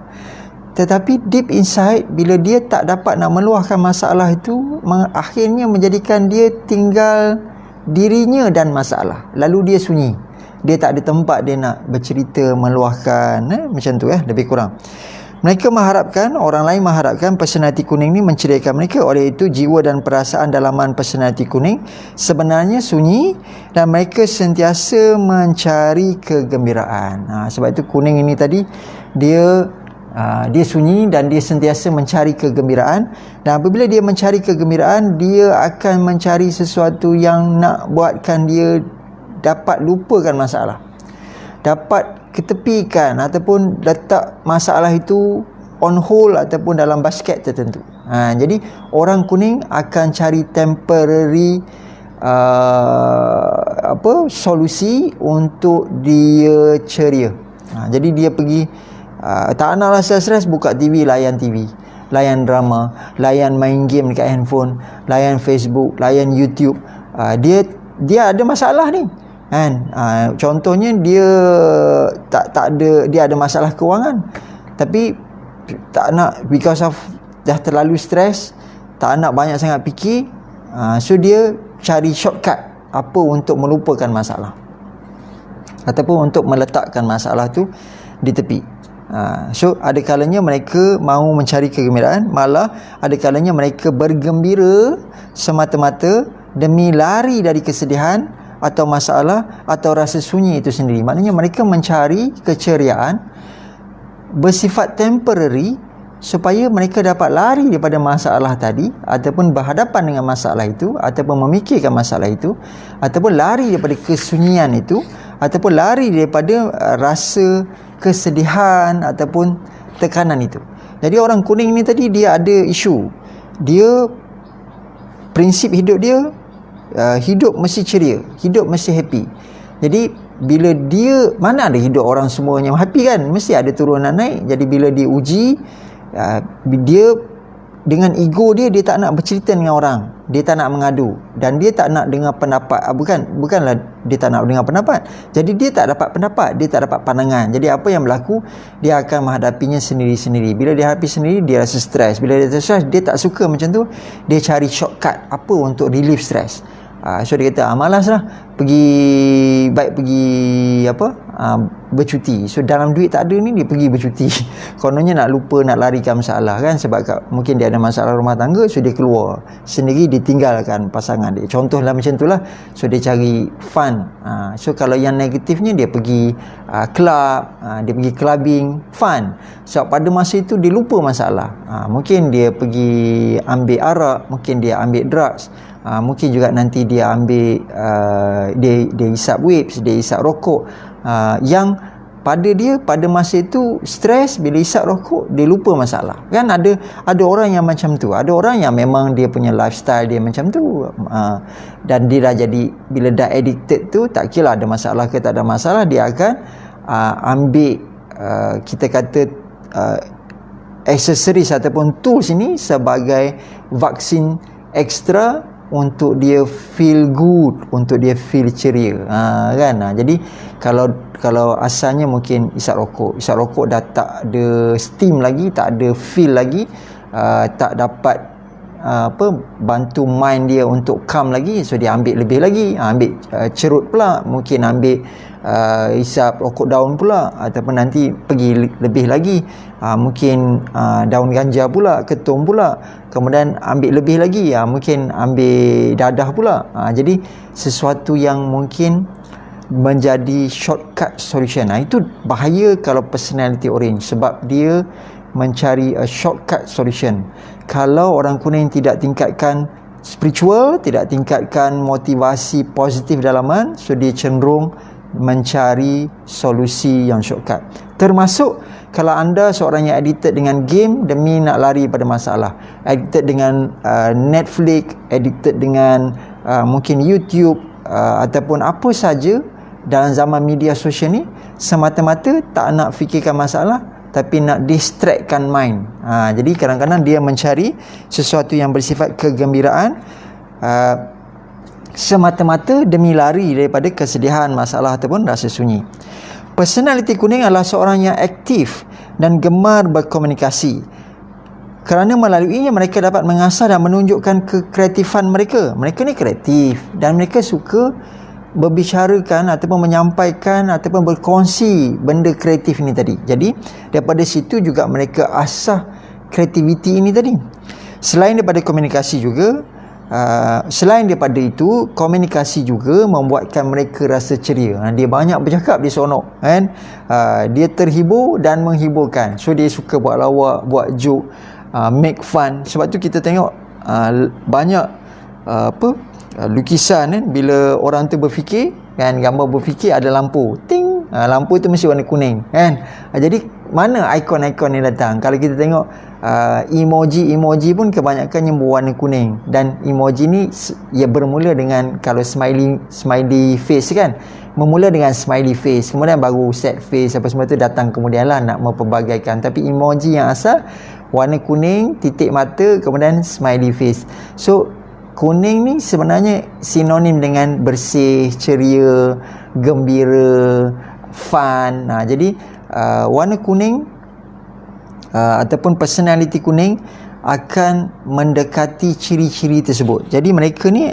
Tetapi deep inside, bila dia tak dapat nak meluahkan masalah itu, akhirnya menjadikan dia tinggal dirinya dan masalah. Lalu dia sunyi. Dia tak ada tempat dia nak bercerita, meluahkan. Macam tu lebih kurang. Mereka mengharapkan, orang lain mengharapkan personaliti kuning ni menceriakan mereka. Oleh itu, jiwa dan perasaan dalaman personaliti kuning sebenarnya sunyi dan mereka sentiasa mencari kegembiraan. Sebab itu kuning ini tadi, dia sunyi dan dia sentiasa mencari kegembiraan. Dan apabila dia mencari kegembiraan, dia akan mencari sesuatu yang nak buatkan dia dapat lupakan masalah, dapat ketepikan ataupun letak masalah itu on hold ataupun dalam basket tertentu. Jadi orang kuning akan cari temporary solusi untuk dia ceria. Jadi dia pergi tak nak rasa stres, buka TV, layan TV, layan drama, layan main game dekat handphone, layan Facebook, layan YouTube. Dia ada masalah ni kan. Contohnya dia tak ada, dia ada masalah kewangan, tapi tak nak, because of dah terlalu stres, tak nak banyak sangat fikir, so dia cari shortcut apa untuk melupakan masalah ataupun untuk meletakkan masalah tu di tepi. So ada kalanya mereka mahu mencari kegembiraan, malah ada kalanya mereka bergembira semata-mata demi lari dari kesedihan atau masalah atau rasa sunyi itu sendiri. Maknanya mereka mencari keceriaan bersifat temporary supaya mereka dapat lari daripada masalah tadi ataupun berhadapan dengan masalah itu ataupun memikirkan masalah itu ataupun lari daripada kesunyian itu ataupun lari daripada rasa kesedihan ataupun tekanan itu. Jadi orang kuning ni tadi, dia ada isu. Dia, prinsip hidup dia, hidup mesti ceria, hidup mesti happy. Jadi bila dia, mana ada hidup orang semuanya happy kan, mesti ada turunan naik. Jadi bila dia uji, dia dengan ego dia, dia tak nak bercerita dengan orang, dia tak nak mengadu dan dia tak nak dengar pendapat. Bukanlah dia tak nak dengar pendapat, jadi dia tak dapat pendapat, dia tak dapat pandangan. Jadi apa yang berlaku, dia akan menghadapinya sendiri-sendiri. Bila dia hadapi sendiri, dia rasa stres. Bila dia stres, dia tak suka macam tu, dia cari shortcut apa untuk relieve stres. So dia kata malas lah, pergi bercuti. So dalam duit tak ada ni, dia pergi bercuti. Kononnya nak lupa, nak larikan masalah kan, sebab mungkin dia ada masalah rumah tangga, so dia keluar sendiri, dia tinggalkan pasangan dia. Contohlah macam tu lah. So dia cari fun. So kalau yang negatifnya, dia pergi club, dia pergi clubbing, fun. So pada masa itu dia lupa masalah. Mungkin dia pergi ambil arak, mungkin dia ambil drugs, mungkin juga nanti dia ambil dia hisap vapes, dia hisap rokok, yang pada masa itu stres. Bila hisap rokok, dia lupa masalah kan. Ada orang yang macam tu, ada orang yang memang dia punya lifestyle dia macam tu, dan dia dah jadi, bila dah addicted tu, tak kira ada masalah ke tak ada masalah, dia akan ambil kita kata aksesoris ataupun tools ini sebagai vaksin ekstra untuk dia feel good, untuk dia feel ceria, kan. Jadi kalau asalnya mungkin isap rokok dah tak ada steam lagi, tak ada feel lagi, tak dapat bantu mind dia untuk calm lagi, so dia ambil lebih lagi, ambil cerut pula, mungkin ambil isap rokok daun pula, ataupun nanti pergi lebih lagi, mungkin daun ganja pula, ketum pula, kemudian ambil lebih lagi, mungkin ambil dadah pula. Jadi sesuatu yang mungkin menjadi shortcut solution. Itu bahaya kalau personality orange, sebab dia mencari a shortcut solution. Kalau orang kuning tidak tingkatkan spiritual, tidak tingkatkan motivasi positif dalaman, so dia cenderung mencari solusi yang shortcut. Termasuk kalau anda seorang yang addicted dengan game demi nak lari pada masalah, addicted dengan Netflix, addicted dengan mungkin YouTube, ataupun apa saja dalam zaman media sosial ni, semata-mata tak nak fikirkan masalah tapi nak distractkan mind. Jadi kadang-kadang dia mencari sesuatu yang bersifat kegembiraan semata-mata demi lari daripada kesedihan, masalah ataupun rasa sunyi. Personaliti kuning adalah seorang yang aktif dan gemar berkomunikasi. Kerana melaluinya mereka dapat mengasah dan menunjukkan kekreatifan mereka. Mereka ni kreatif dan mereka suka berbicarakan ataupun menyampaikan ataupun berkongsi benda kreatif ini tadi. Jadi daripada situ juga mereka asah kreativiti ini tadi. Selain daripada komunikasi juga, selain daripada itu, komunikasi juga membuatkan mereka rasa ceria. Dia banyak bercakap, dia seronok kan. Dia terhibur dan menghiburkan. So dia suka buat lawak, buat joke, make fun. Sebab tu kita tengok banyak lukisan kan, bila orang tu berfikir kan, gambar berfikir ada lampu ting, lampu tu mesti warna kuning kan. Jadi mana ikon-ikon ni datang? Kalau kita tengok emoji pun kebanyakannya berwarna kuning, dan emoji ni ia bermula dengan, kalau smiley face kan, memula dengan smiley face, kemudian baru sad face apa semua tu datang kemudian lah nak mempelbagaikan. Tapi emoji yang asal warna kuning, titik mata, kemudian smiley face. So kuning ni sebenarnya sinonim dengan bersih, ceria, gembira, fun. Jadi warna kuning ataupun personality kuning akan mendekati ciri-ciri tersebut. Jadi mereka ni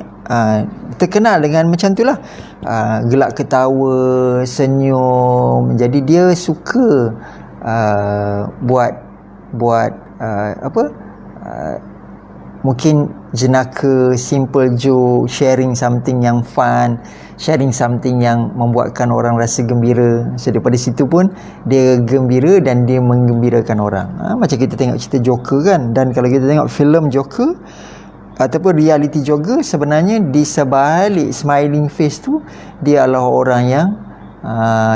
terkenal dengan macam tu lah, gelak ketawa, senyum. Jadi dia suka buat mungkin jenaka, simple joke, sharing something yang fun, sharing something yang membuatkan orang rasa gembira. So daripada situ pun dia gembira dan dia menggembirakan orang. Macam kita tengok cerita Joker kan, dan kalau kita tengok filem Joker ataupun reality Joker, sebenarnya di sebalik smiling face tu dia adalah orang yang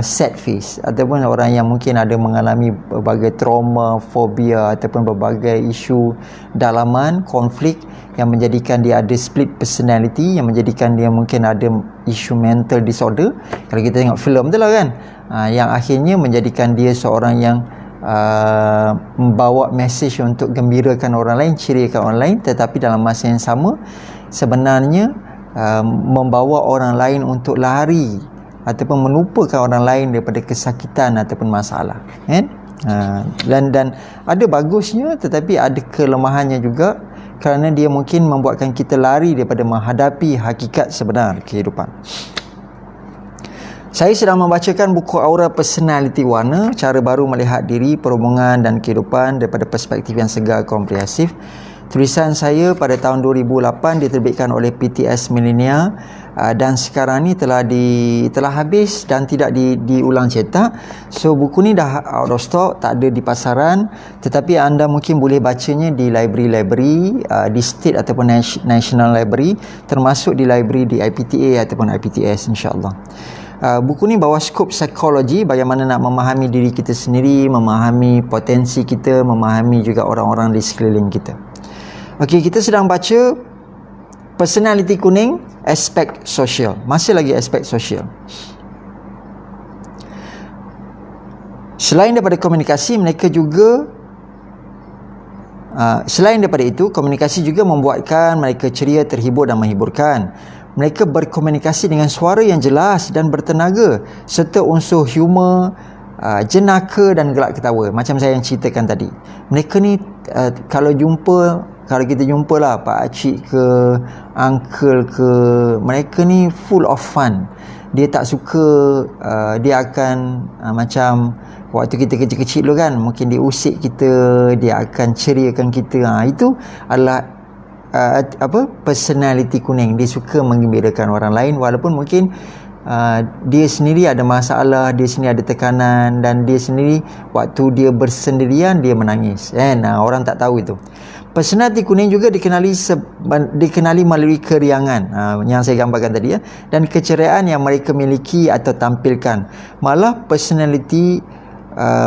sad face, ataupun orang yang mungkin ada mengalami berbagai trauma, fobia ataupun berbagai isu dalaman, konflik yang menjadikan dia ada split personality, yang menjadikan dia mungkin ada isu mental disorder. Kalau kita tengok filem tu lah kan, yang akhirnya menjadikan dia seorang yang membawa mesej untuk gembirakan orang lain, ceriakan orang lain, tetapi dalam masa yang sama sebenarnya membawa orang lain untuk lari ataupun melupakan orang lain daripada kesakitan ataupun masalah kan. Dan ada bagusnya tetapi ada kelemahannya juga, kerana dia mungkin membuatkan kita lari daripada menghadapi hakikat sebenar kehidupan. Saya sedang membacakan buku Aura Personality Warna, cara baru melihat diri, perhubungan dan kehidupan daripada perspektif yang segar komprehensif. Tulisan saya pada tahun 2008 diterbitkan oleh PTS Millennia, dan sekarang ni telah habis dan tidak diulang cetak. So buku ni dah out of stock, tak ada di pasaran, tetapi anda mungkin boleh bacanya di library di state ataupun national library, termasuk di library di IPTA ataupun IPTS, insya-Allah. Buku ni bawa skop psikologi, bagaimana nak memahami diri kita sendiri, memahami potensi kita, memahami juga orang-orang di sekeliling kita. Okey, kita sedang baca personality kuning, aspek sosial. Masih lagi aspek sosial. Selain daripada komunikasi, mereka juga selain daripada itu, komunikasi juga membuatkan mereka ceria, terhibur dan menghiburkan. Mereka berkomunikasi dengan suara yang jelas dan bertenaga, serta unsur humor, jenaka dan gelak ketawa. Macam saya yang ceritakan tadi. Mereka ni kalau kita jumpa lah pak cik ke uncle ke, mereka ni full of fun. Dia tak suka dia akan macam waktu kita kecil-kecil dulu kan, mungkin dia usik kita, dia akan ceriakan kita. Itu adalah personality kuning. Dia suka menggembirakan orang lain walaupun mungkin dia sendiri ada masalah, dia sendiri ada tekanan, dan dia sendiri waktu dia bersendirian dia menangis kan. Orang tak tahu itu. Personaliti kuning juga dikenali melalui keriangan, yang saya gambarkan tadi, dan keceriaan yang mereka miliki atau tampilkan. Malah personaliti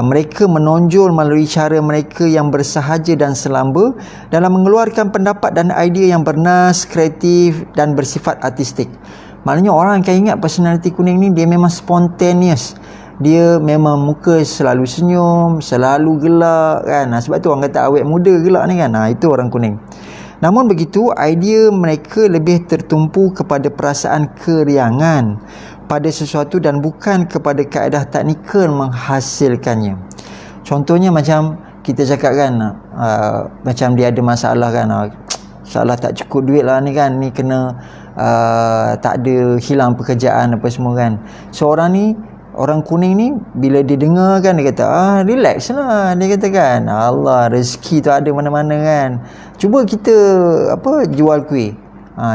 mereka menonjol melalui cara mereka yang bersahaja dan selamba dalam mengeluarkan pendapat dan idea yang bernas, kreatif dan bersifat artistik. Maknanya orang akan ingat personaliti kuning ni dia memang spontaneous. Dia memang muka selalu senyum, selalu gelak kan. Sebab tu orang kata awet muda gelak ni kan. Itu orang kuning. Namun begitu, idea mereka lebih tertumpu kepada perasaan keriangan pada sesuatu dan bukan kepada kaedah teknikal menghasilkannya. Contohnya macam kita cakap kan, macam dia ada masalah kan, masalah tak cukup duit lah ni kan, ni kena tak ada, hilang pekerjaan apa semua kan. Seorang ni, orang kuning ni, bila dia dengar kan, dia kata relax lah, dia kata kan, Allah, rezeki tu ada mana-mana kan, cuba kita jual kuih.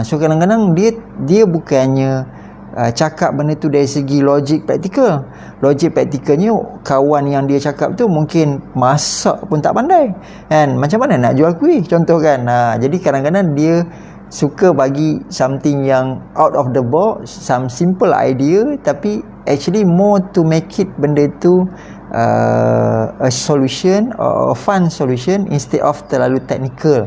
So kadang-kadang dia bukannya cakap benda tu dari segi logik praktikal. Logik praktikalnya, kawan yang dia cakap tu mungkin masak pun tak pandai kan, macam mana nak jual kuih contoh kan. Jadi kadang-kadang dia suka bagi something yang out of the box, some simple idea, tapi actually more to make it benda tu a solution or a fun solution instead of terlalu technical.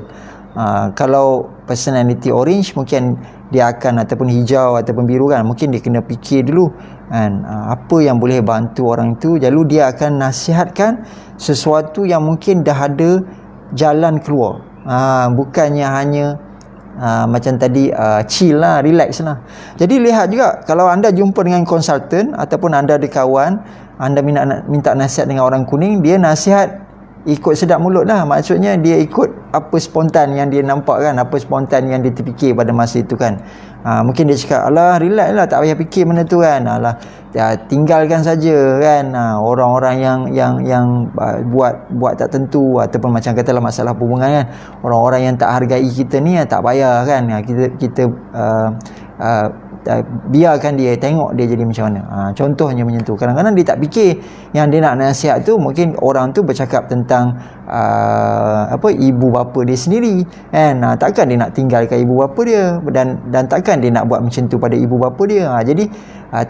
Kalau personality orange mungkin dia akan, ataupun hijau ataupun biru kan, mungkin dia kena fikir dulu kan, apa yang boleh bantu orang itu, lalu dia akan nasihatkan sesuatu yang mungkin dah ada jalan keluar. Bukannya hanya macam tadi chill lah, relax lah. Jadi lihat juga, kalau anda jumpa dengan konsultan ataupun anda ada kawan, anda minta nasihat dengan orang kuning, dia nasihat ikut sedap mulut lah. Maksudnya dia ikut apa spontan yang dia nampak kan, apa spontan yang dia terfikir pada masa itu kan. Mungkin dia cakap, alah relax lah, tak payah fikir benda tu kan, alah tinggalkan saja kan. Orang-orang yang buat tak tentu, ataupun macam katalah masalah hubungan kan, orang-orang yang tak hargai kita ni, tak payah kan, kita biarkan dia, tengok dia jadi macam mana. Contohnya macam tu. Kadang-kadang dia tak fikir yang dia nak nasihat tu, mungkin orang tu bercakap tentang ibu bapa dia sendiri kan. Takkan dia nak tinggalkan ibu bapa dia, dan takkan dia nak buat macam tu pada ibu bapa dia. Jadi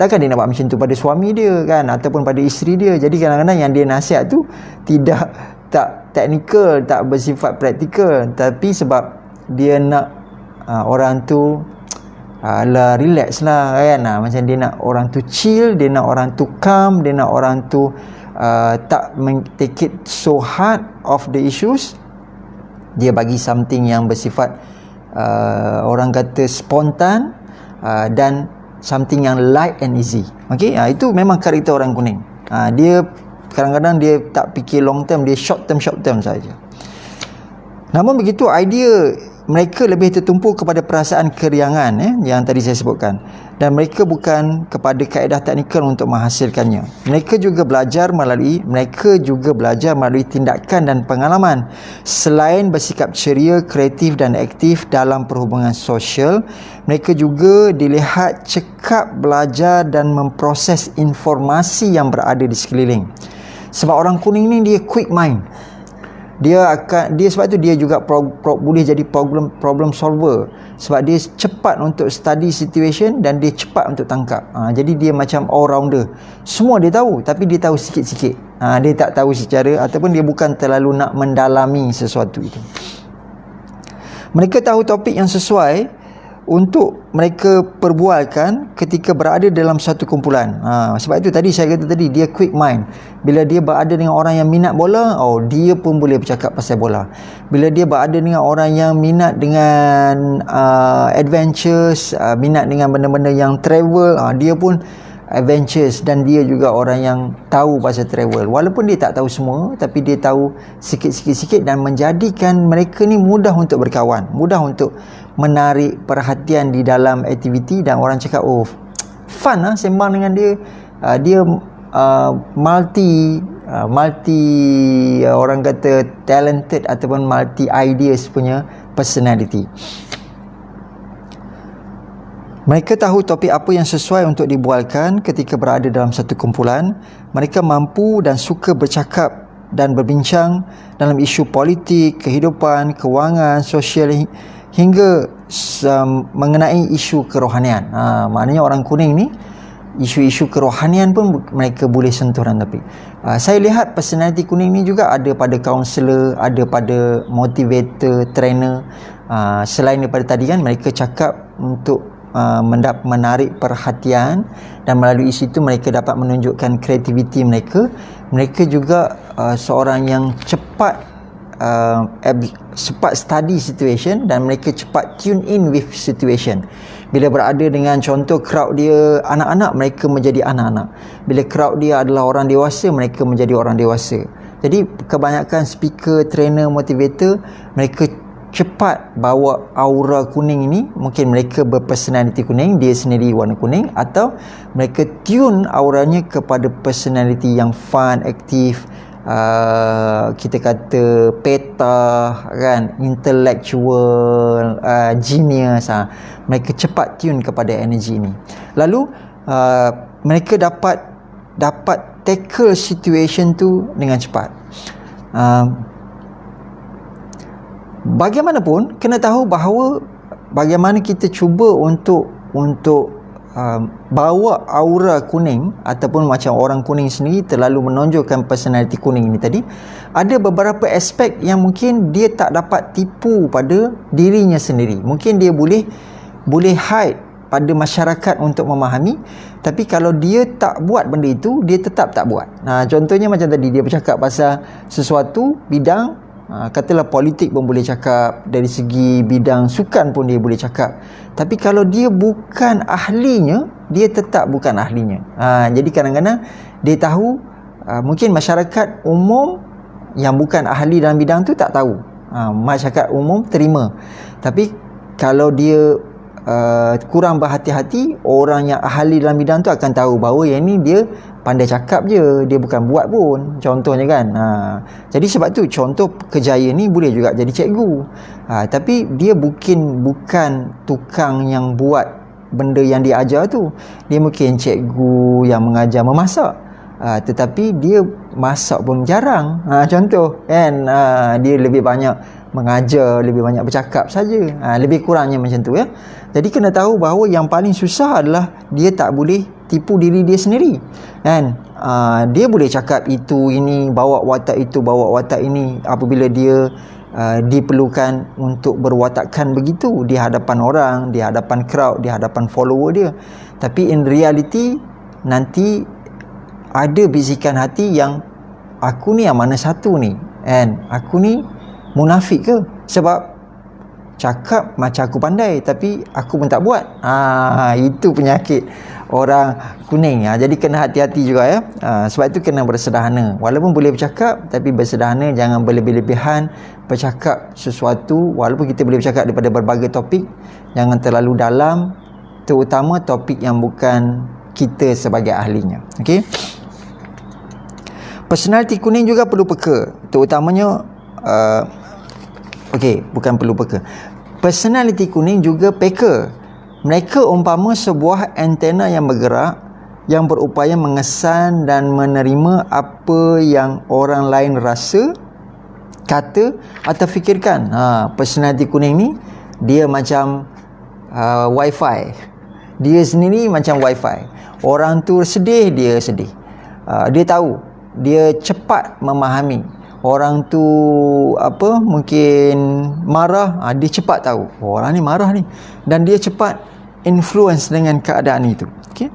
takkan dia nak buat macam tu pada suami dia kan, ataupun pada isteri dia. Jadi kadang-kadang yang dia nasihat tu tak teknikal, tak bersifat praktikal, tapi sebab dia nak orang tu relax lah kan. Macam dia nak orang tu chill, dia nak orang tu calm, dia nak orang tu tak take it so hard of the issues. Dia bagi something yang bersifat orang kata spontan, dan something yang light and easy. Okay, itu memang karakter orang kuning. Dia kadang-kadang dia tak fikir long term, dia short term saja. Namun begitu, idea mereka lebih tertumpu kepada perasaan keriangan yang tadi saya sebutkan, dan mereka bukan kepada kaedah teknikal untuk menghasilkannya. Mereka juga belajar melalui tindakan dan pengalaman. Selain bersikap ceria, kreatif dan aktif dalam perhubungan sosial, mereka juga dilihat cekap belajar dan memproses informasi yang berada di sekeliling. Sebab orang kuning ni dia quick mind. Sebab tu dia juga boleh jadi problem solver, sebab dia cepat untuk study situation dan dia cepat untuk tangkap. Jadi dia macam all rounder, semua dia tahu, tapi dia tahu sikit-sikit. Dia tak tahu secara, ataupun dia bukan terlalu nak mendalami sesuatu itu. Mereka tahu topik yang sesuai untuk mereka perbualkan ketika berada dalam satu kumpulan. Sebab itu tadi saya kata tadi, dia quick mind. Bila dia berada dengan orang yang minat bola, dia pun boleh bercakap pasal bola. Bila dia berada dengan orang yang minat dengan adventures, minat dengan benda-benda yang travel, dia pun adventures, dan dia juga orang yang tahu pasal travel. Walaupun dia tak tahu semua, tapi dia tahu sikit-sikit dan menjadikan mereka ni mudah untuk berkawan, mudah untuk menarik perhatian di dalam aktiviti, dan orang cakap, fun lah sembang dengan dia. Dia multi orang kata talented ataupun multi ideas punya personality. Mereka tahu topik apa yang sesuai untuk dibualkan ketika berada dalam satu kumpulan. Mereka mampu dan suka bercakap dan berbincang dalam isu politik, kehidupan, kewangan, sosial hingga mengenai isu kerohanian. Maknanya orang kuning ni isu-isu kerohanian pun mereka boleh sentuh dalam topik. Saya lihat personality kuning ni juga ada pada kaunselor, ada pada motivator, trainer. Selain daripada tadi kan, mereka cakap untuk menarik perhatian, dan melalui situ mereka dapat menunjukkan kreativiti mereka. Mereka juga seorang yang cepat study situation, dan mereka cepat tune in with situation. Bila berada dengan contoh crowd dia anak-anak, mereka menjadi anak-anak. Bila crowd dia adalah orang dewasa, mereka menjadi orang dewasa. Jadi kebanyakan speaker, trainer, motivator, mereka cepat bawa aura kuning ini. Mungkin mereka berpersonality kuning, dia sendiri warna kuning, atau mereka tune auranya kepada personality yang fun, aktif, kita kata peta kan, intellectual, genius. Mereka cepat tune kepada energi ini. Lalu mereka dapat tackle situation tu dengan cepat. Bagaimanapun, kena tahu bahawa bagaimana kita cuba untuk bawa aura kuning, ataupun macam orang kuning sendiri terlalu menonjolkan personality kuning ini tadi, ada beberapa aspek yang mungkin dia tak dapat tipu pada dirinya sendiri. Mungkin dia boleh hide pada masyarakat untuk memahami, tapi kalau dia tak buat benda itu, dia tetap tak buat. Contohnya macam tadi, dia bercakap pasal sesuatu bidang, katalah politik pun boleh cakap, dari segi bidang sukan pun dia boleh cakap, tapi kalau dia bukan ahlinya, dia tetap bukan ahlinya. Jadi kadang-kadang dia tahu, mungkin masyarakat umum yang bukan ahli dalam bidang tu tak tahu, masyarakat umum terima, tapi kalau dia kurang berhati-hati, orang yang ahli dalam bidang tu akan tahu bahawa yang ni dia pandai cakap je, dia bukan buat pun, contohnya kan. Jadi sebab tu contoh kejaya ni boleh juga jadi cikgu, tapi dia bukan tukang yang buat benda yang dia ajar tu. Dia mungkin cikgu yang mengajar memasak, tetapi dia masak pun jarang, contoh kan. Dia lebih banyak mengajar, lebih banyak bercakap saja, lebih kurangnya macam tu ya. Jadi kena tahu bahawa yang paling susah adalah dia tak boleh tipu diri dia sendiri kan. Dia boleh cakap itu ini, bawa watak itu, bawa watak ini, apabila dia diperlukan untuk berwatakkan begitu di hadapan orang, di hadapan crowd, di hadapan follower dia. Tapi in reality nanti ada bisikan hati yang, aku ni yang mana satu ni kan, aku ni munafik ke? Sebab cakap macam aku pandai, tapi aku pun tak buat. Itu penyakit orang kuning. Jadi kena hati-hati juga ya. Sebab itu kena bersederhana. Walaupun boleh bercakap, tapi bersederhana, jangan berlebih-lebihan bercakap sesuatu. Walaupun kita boleh bercakap daripada berbagai topik, jangan terlalu dalam, terutama topik yang bukan kita sebagai ahlinya. Okey. Personality kuning juga perlu peka, terutamanya bukan perlu peka. Personality kuning juga peka. Mereka umpama sebuah antena yang bergerak, yang berupaya mengesan dan menerima apa yang orang lain rasa, kata atau fikirkan. Personality kuning ni dia macam wifi. Dia sendiri macam wifi. Orang tu sedih, dia sedih. Dia tahu, dia cepat memahami. Orang tu mungkin marah, dia cepat tahu orang ni marah ni, dan dia cepat influence dengan keadaan itu. Okey.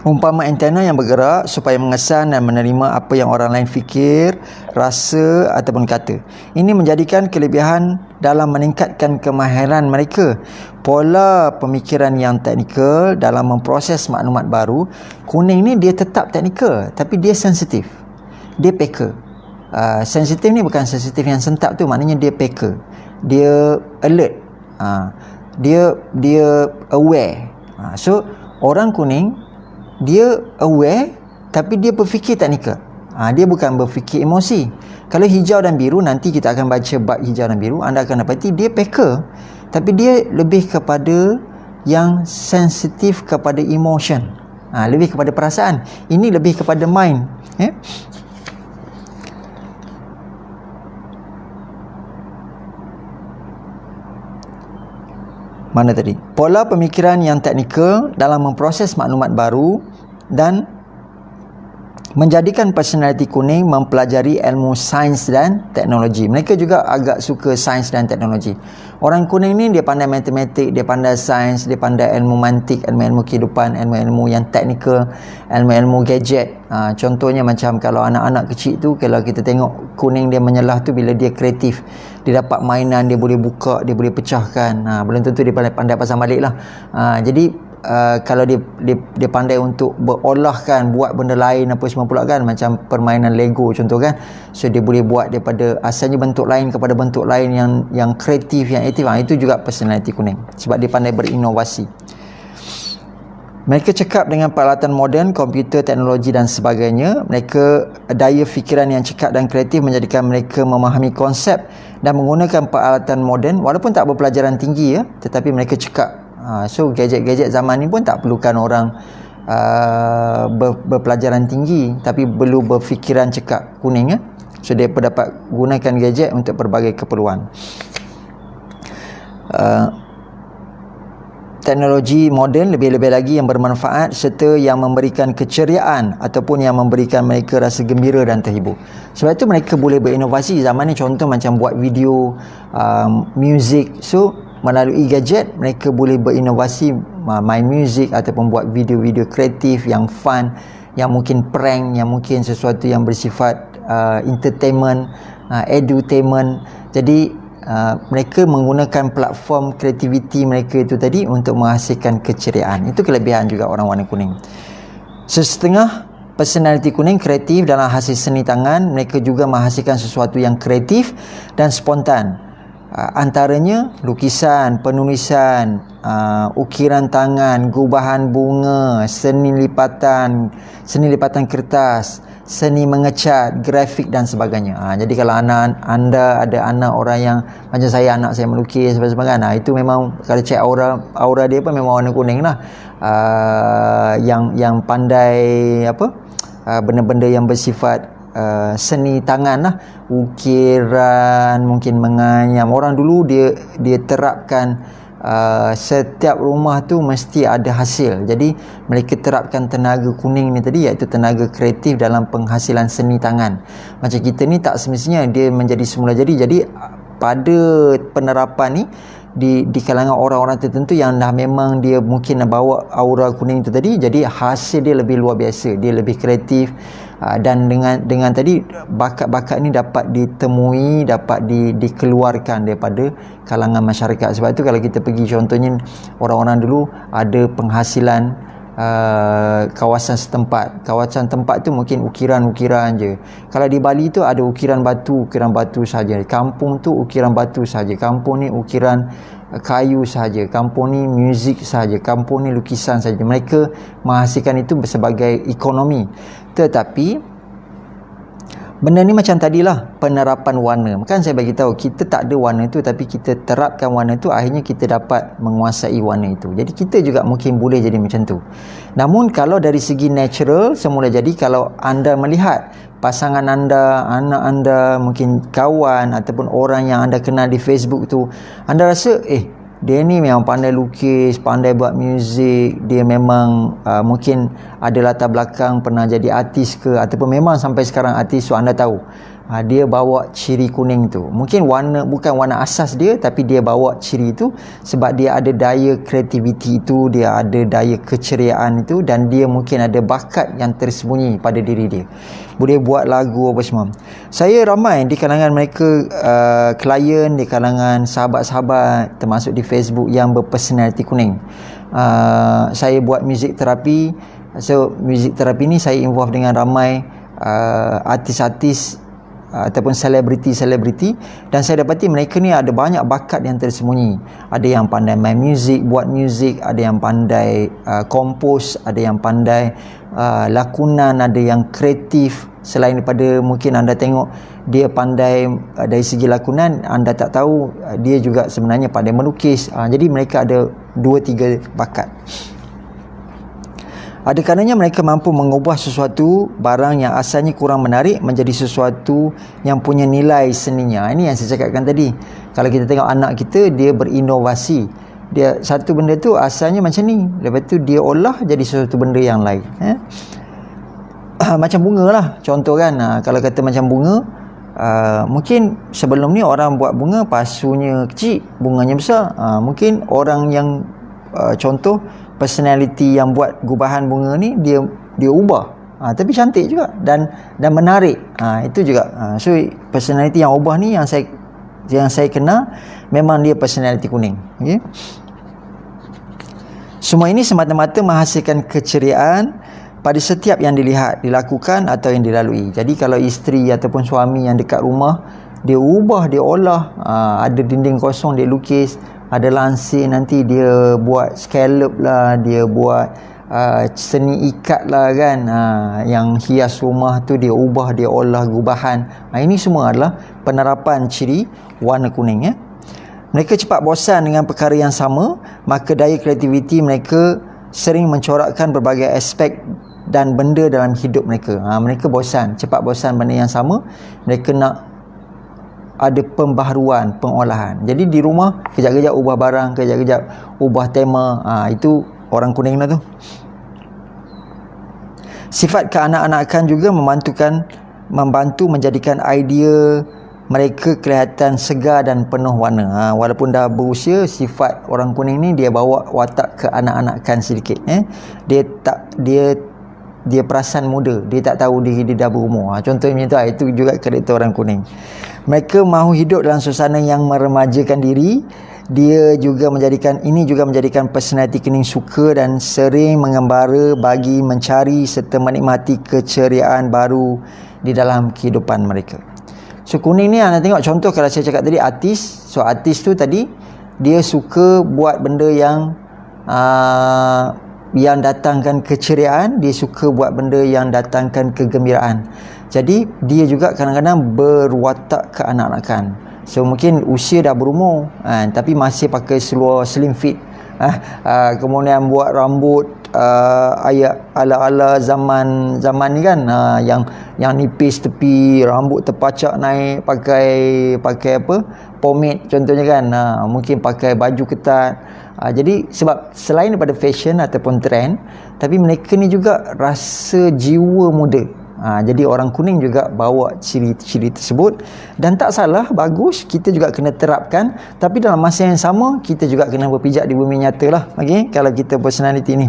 Umpama antena yang bergerak supaya mengesan dan menerima apa yang orang lain fikir, rasa ataupun kata. Ini menjadikan kelebihan dalam meningkatkan kemahiran mereka. Pola pemikiran yang teknikal dalam memproses maklumat baru. Kuning ni dia tetap teknikal, tapi dia sensitif. Dia peka. Sensitif ni bukan sensitif yang sentap tu, maknanya dia peka. Dia alert. Dia aware. So orang kuning dia aware, tapi dia berfikir teknikal. Dia bukan berfikir emosi. Kalau hijau dan biru, nanti kita akan baca bab hijau dan biru, anda akan dapati dia peka, tapi dia lebih kepada yang sensitif kepada emotion. lebih kepada perasaan. Ini lebih kepada mind. Mana tadi? Pola pemikiran yang teknikal dalam memproses maklumat baru dan menjadikan personaliti kuning mempelajari ilmu sains dan teknologi. Mereka juga agak suka sains dan teknologi. Orang kuning ni dia pandai matematik, dia pandai sains, dia pandai ilmu mantik, ilmu-ilmu kehidupan, ilmu-ilmu yang teknikal, ilmu-ilmu gadget. Contohnya macam kalau anak-anak kecil tu, kalau kita tengok kuning dia menyelah tu bila dia kreatif. Dia dapat mainan, dia boleh buka, dia boleh pecahkan. Belum tentu dia pandai pasang balik lah. Jadi kalau dia pandai untuk berolahkan, buat benda lain apa semua pula kan, macam permainan Lego contoh kan, so dia boleh buat daripada asalnya bentuk lain kepada bentuk lain yang kreatif, yang aktif. Itu juga personality kuning sebab dia pandai berinovasi. Mereka cekap dengan peralatan moden, komputer, teknologi dan sebagainya. Mereka daya fikiran yang cekap dan kreatif menjadikan mereka memahami konsep dan menggunakan peralatan moden walaupun tak berpelajaran tinggi tetapi mereka cekap. So gadget-gadget zaman ni pun tak perlukan orang berpelajaran tinggi, tapi perlu berfikiran cekap kuning. So dia dapat gunakan gadget untuk pelbagai keperluan. Teknologi moden lebih-lebih lagi yang bermanfaat serta yang memberikan keceriaan ataupun yang memberikan mereka rasa gembira dan terhibur. Sebab itu mereka boleh berinovasi zaman ni, contoh macam buat video, music. So melalui gadget mereka boleh berinovasi, main music ataupun buat video-video kreatif yang fun, yang mungkin prank, yang mungkin sesuatu yang bersifat entertainment, edutainment. Jadi mereka menggunakan platform kreativiti mereka itu tadi untuk menghasilkan keceriaan. Itu kelebihan juga orang warna kuning. Sesetengah personaliti kuning kreatif dalam hasil seni tangan. Mereka juga menghasilkan sesuatu yang kreatif dan spontan. Antaranya lukisan, penulisan, ukiran tangan, gubahan bunga, seni lipatan kertas, seni mengecat, grafik dan sebagainya. Jadi kalau anda ada anak orang yang macam saya, anak saya melukis sebagainya, itu memang kalau cek aura dia pun memang warna kuning lah. Yang pandai benda-benda yang bersifat seni tangan lah, ukiran, mungkin menganyam. Orang dulu dia terapkan setiap rumah tu mesti ada hasil. Jadi mereka terapkan tenaga kuning ni tadi, iaitu tenaga kreatif dalam penghasilan seni tangan. Macam kita ni tak semestinya dia menjadi semula jadi pada penerapan ni di kalangan orang-orang tertentu yang dah memang dia mungkin bawa aura kuning tu tadi, jadi hasil dia lebih luar biasa, dia lebih kreatif. Dan dengan tadi bakat-bakat ni dapat ditemui, dapat dikeluarkan daripada kalangan masyarakat. Sebab itu kalau kita pergi contohnya orang-orang dulu ada penghasilan kawasan setempat. Kawasan tempat tu mungkin ukiran-ukiran je. Kalau di Bali tu ada ukiran batu saja. Kampung tu ukiran batu saja. Kampung ni ukiran kayu saja. Kampung ni muzik saja. Kampung ni lukisan saja. Mereka menghasilkan itu sebagai ekonomi. Tetapi benda ni macam tadilah, penerapan warna. Kan saya bagi tahu, kita tak ada warna tu tapi kita terapkan warna tu, akhirnya kita dapat menguasai warna itu. Jadi kita juga mungkin boleh jadi macam tu. Namun kalau dari segi natural semula jadi, kalau anda melihat pasangan anda, anak anda, mungkin kawan ataupun orang yang anda kenal di Facebook tu, anda rasa dia ni memang pandai lukis, pandai buat muzik, dia memang mungkin ada latar belakang pernah jadi artis ke, ataupun memang sampai sekarang artis, so anda tahu dia bawa ciri kuning tu. Mungkin bukan warna asas dia, tapi dia bawa ciri itu sebab dia ada daya kreativiti itu, dia ada daya keceriaan itu, dan dia mungkin ada bakat yang tersembunyi pada diri dia. Boleh buat lagu apa semua. Saya ramai di kalangan mereka, klien, di kalangan sahabat-sahabat termasuk di Facebook yang berpersonaliti kuning. Saya buat music terapi. So music terapi ni saya involve dengan ramai artis-artis ataupun selebriti, dan saya dapati mereka ni ada banyak bakat yang tersembunyi. Ada yang pandai main muzik, buat muzik, ada yang pandai kompos, ada yang pandai lakonan, ada yang kreatif. Selain daripada mungkin anda tengok dia pandai dari segi lakonan, anda tak tahu dia juga sebenarnya pandai melukis. Jadi mereka ada 2-3 bakat. Ada kalanya mereka mampu mengubah sesuatu barang yang asalnya kurang menarik menjadi sesuatu yang punya nilai seninya. Ini yang saya cakapkan tadi. Kalau kita tengok anak kita, dia berinovasi. Dia satu benda tu asalnya macam ni, lepas tu dia olah jadi sesuatu benda yang lain. Macam bunga lah, contoh kan. Kalau kata macam bunga, mungkin sebelum ni orang buat bunga pasunya kecil, bunganya besar. Mungkin orang yang contoh personality yang buat gubahan bunga ni, dia ubah, tapi cantik juga dan menarik. Itu juga. So personality yang ubah ni yang saya kenal, memang dia personality kuning. Okay? Semua ini semata-mata menghasilkan keceriaan pada setiap yang dilihat, dilakukan atau yang dilalui. Jadi kalau isteri ataupun suami yang dekat rumah, dia ubah, dia olah, ada dinding kosong dia lukis, ada lansir nanti dia buat scallop lah, dia buat seni ikat lah kan, yang hias rumah tu dia ubah, dia olah gubahan. Ini semua adalah penerapan ciri warna kuning. Mereka cepat bosan dengan perkara yang sama, maka daya kreativiti mereka sering mencorakkan berbagai aspek dan benda dalam hidup mereka. Mereka bosan, cepat bosan benda yang sama, mereka nak ada pembaharuan, pengolahan. Jadi di rumah kejap-kejap ubah barang, kejap-kejap ubah tema. Itu orang kuning lah tu. Sifat keanak-anakan juga membantu menjadikan idea mereka kelihatan segar dan penuh warna. Walaupun dah berusia, sifat orang kuning ni dia bawa watak keanak-anakan sedikit. Dia perasan muda, dia tak tahu diri dia dah berumur. Contohnya tu, itu juga karakter orang kuning. Mereka mahu hidup dalam suasana yang meremajakan diri. Ini juga menjadikan personality kuning suka dan sering mengembara bagi mencari serta menikmati keceriaan baru di dalam kehidupan mereka. So kuning ni anda tengok contoh, kalau saya cakap tadi artis. So artis tu tadi dia suka buat benda yang datangkan keceriaan, dia suka buat benda yang datangkan kegembiraan. Jadi dia juga kadang-kadang berwatak keanak-anakan. So mungkin usia dah berumur, tapi masih pakai seluar slim fit, kemudian buat rambut ala-ala zaman ni kan, yang nipis tepi, rambut terpacak naik, pakai apa, pomade contohnya kan, mungkin pakai baju ketat. Jadi sebab selain daripada fashion ataupun trend, tapi mereka ni juga rasa jiwa muda. Jadi orang kuning juga bawa ciri-ciri tersebut, dan tak salah, bagus, kita juga kena terapkan. Tapi dalam masa yang sama, kita juga kena berpijak di bumi nyata lah, kalau kita personality ni.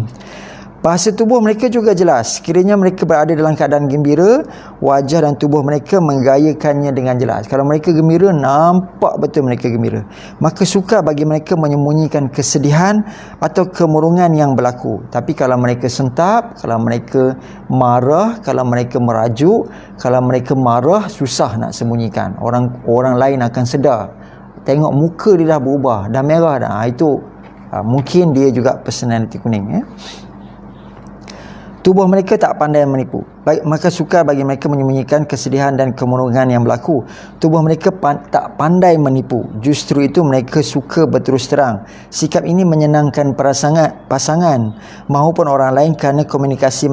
Bahasa tubuh mereka juga jelas. Sekiranya mereka berada dalam keadaan gembira, wajah dan tubuh mereka menggayakannya dengan jelas. Kalau mereka gembira, nampak betul mereka gembira. Maka sukar bagi mereka menyembunyikan kesedihan atau kemurungan yang berlaku. Tapi kalau mereka sentap, kalau mereka marah, kalau mereka merajuk, kalau mereka marah, susah nak sembunyikan. Orang lain akan sedar. Tengok muka dia dah berubah, dah merah dah. Itu mungkin dia juga personality kuning. Tubuh mereka tak pandai menipu, maka sukar bagi mereka menyembunyikan kesedihan dan kemurungan yang berlaku. Tubuh mereka tak pandai menipu, justru itu mereka suka berterus terang. Sikap ini menyenangkan pasangan maupun orang lain kerana komunikasi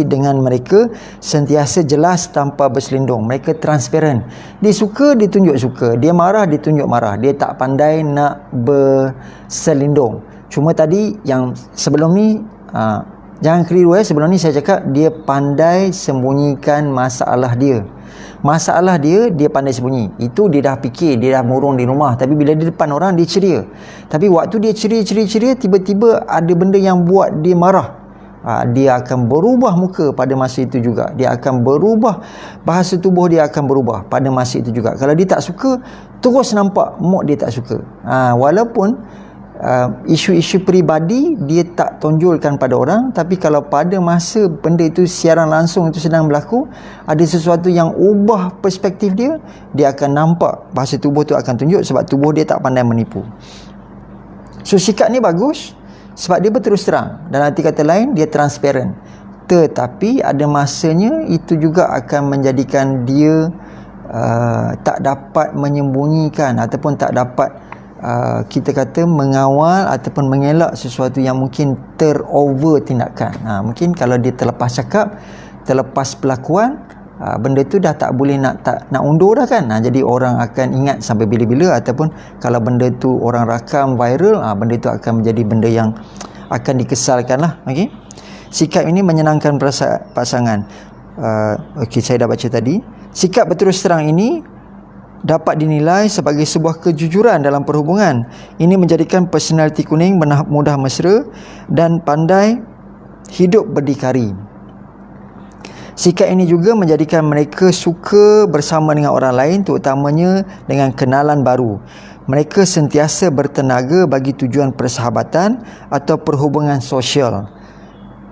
dengan mereka sentiasa jelas tanpa berselindung. Mereka transparan. Dia suka, dia tunjuk suka. Dia marah, dia tunjuk marah. Dia tak pandai nak berselindung. Cuma tadi yang sebelum ni, jangan keliru, sebelum ni saya cakap dia pandai sembunyikan masalah dia. Masalah dia pandai sembunyi. Itu dia dah fikir, dia dah murung di rumah, tapi bila di depan orang dia ceria. Tapi waktu dia ceria, tiba-tiba ada benda yang buat dia marah. Dia akan berubah muka pada masa itu juga. Dia akan berubah, bahasa tubuh dia akan berubah pada masa itu juga. Kalau dia tak suka, terus nampak mood dia tak suka. Walaupun isu-isu peribadi dia tak tonjolkan pada orang, tapi kalau pada masa benda itu siaran langsung itu sedang berlaku, ada sesuatu yang ubah perspektif dia, dia akan nampak, bahasa tubuh tu akan tunjuk, sebab tubuh dia tak pandai menipu. So sikap ni bagus sebab dia berterus terang, dan arti kata lain dia transparent. Tetapi ada masanya itu juga akan menjadikan dia tak dapat menyembunyikan ataupun tak dapat kita kata mengawal ataupun mengelak sesuatu yang mungkin terover tindakan. Mungkin kalau dia terlepas cakap, terlepas pelakuan, benda tu dah tak boleh nak undur dah kan. Jadi orang akan ingat sampai bila-bila, ataupun kalau benda tu orang rakam viral, benda tu akan menjadi benda yang akan dikesalkan lah. Okey. Sikap ini menyenangkan pasangan. Okey, saya dah baca tadi. Sikap berterus terang ini dapat dinilai sebagai sebuah kejujuran dalam perhubungan. Ini menjadikan personaliti kuning mudah mesra dan pandai hidup berdikari. Sikap ini juga menjadikan mereka suka bersama dengan orang lain, terutamanya dengan kenalan baru. Mereka sentiasa bertenaga bagi tujuan persahabatan atau perhubungan sosial.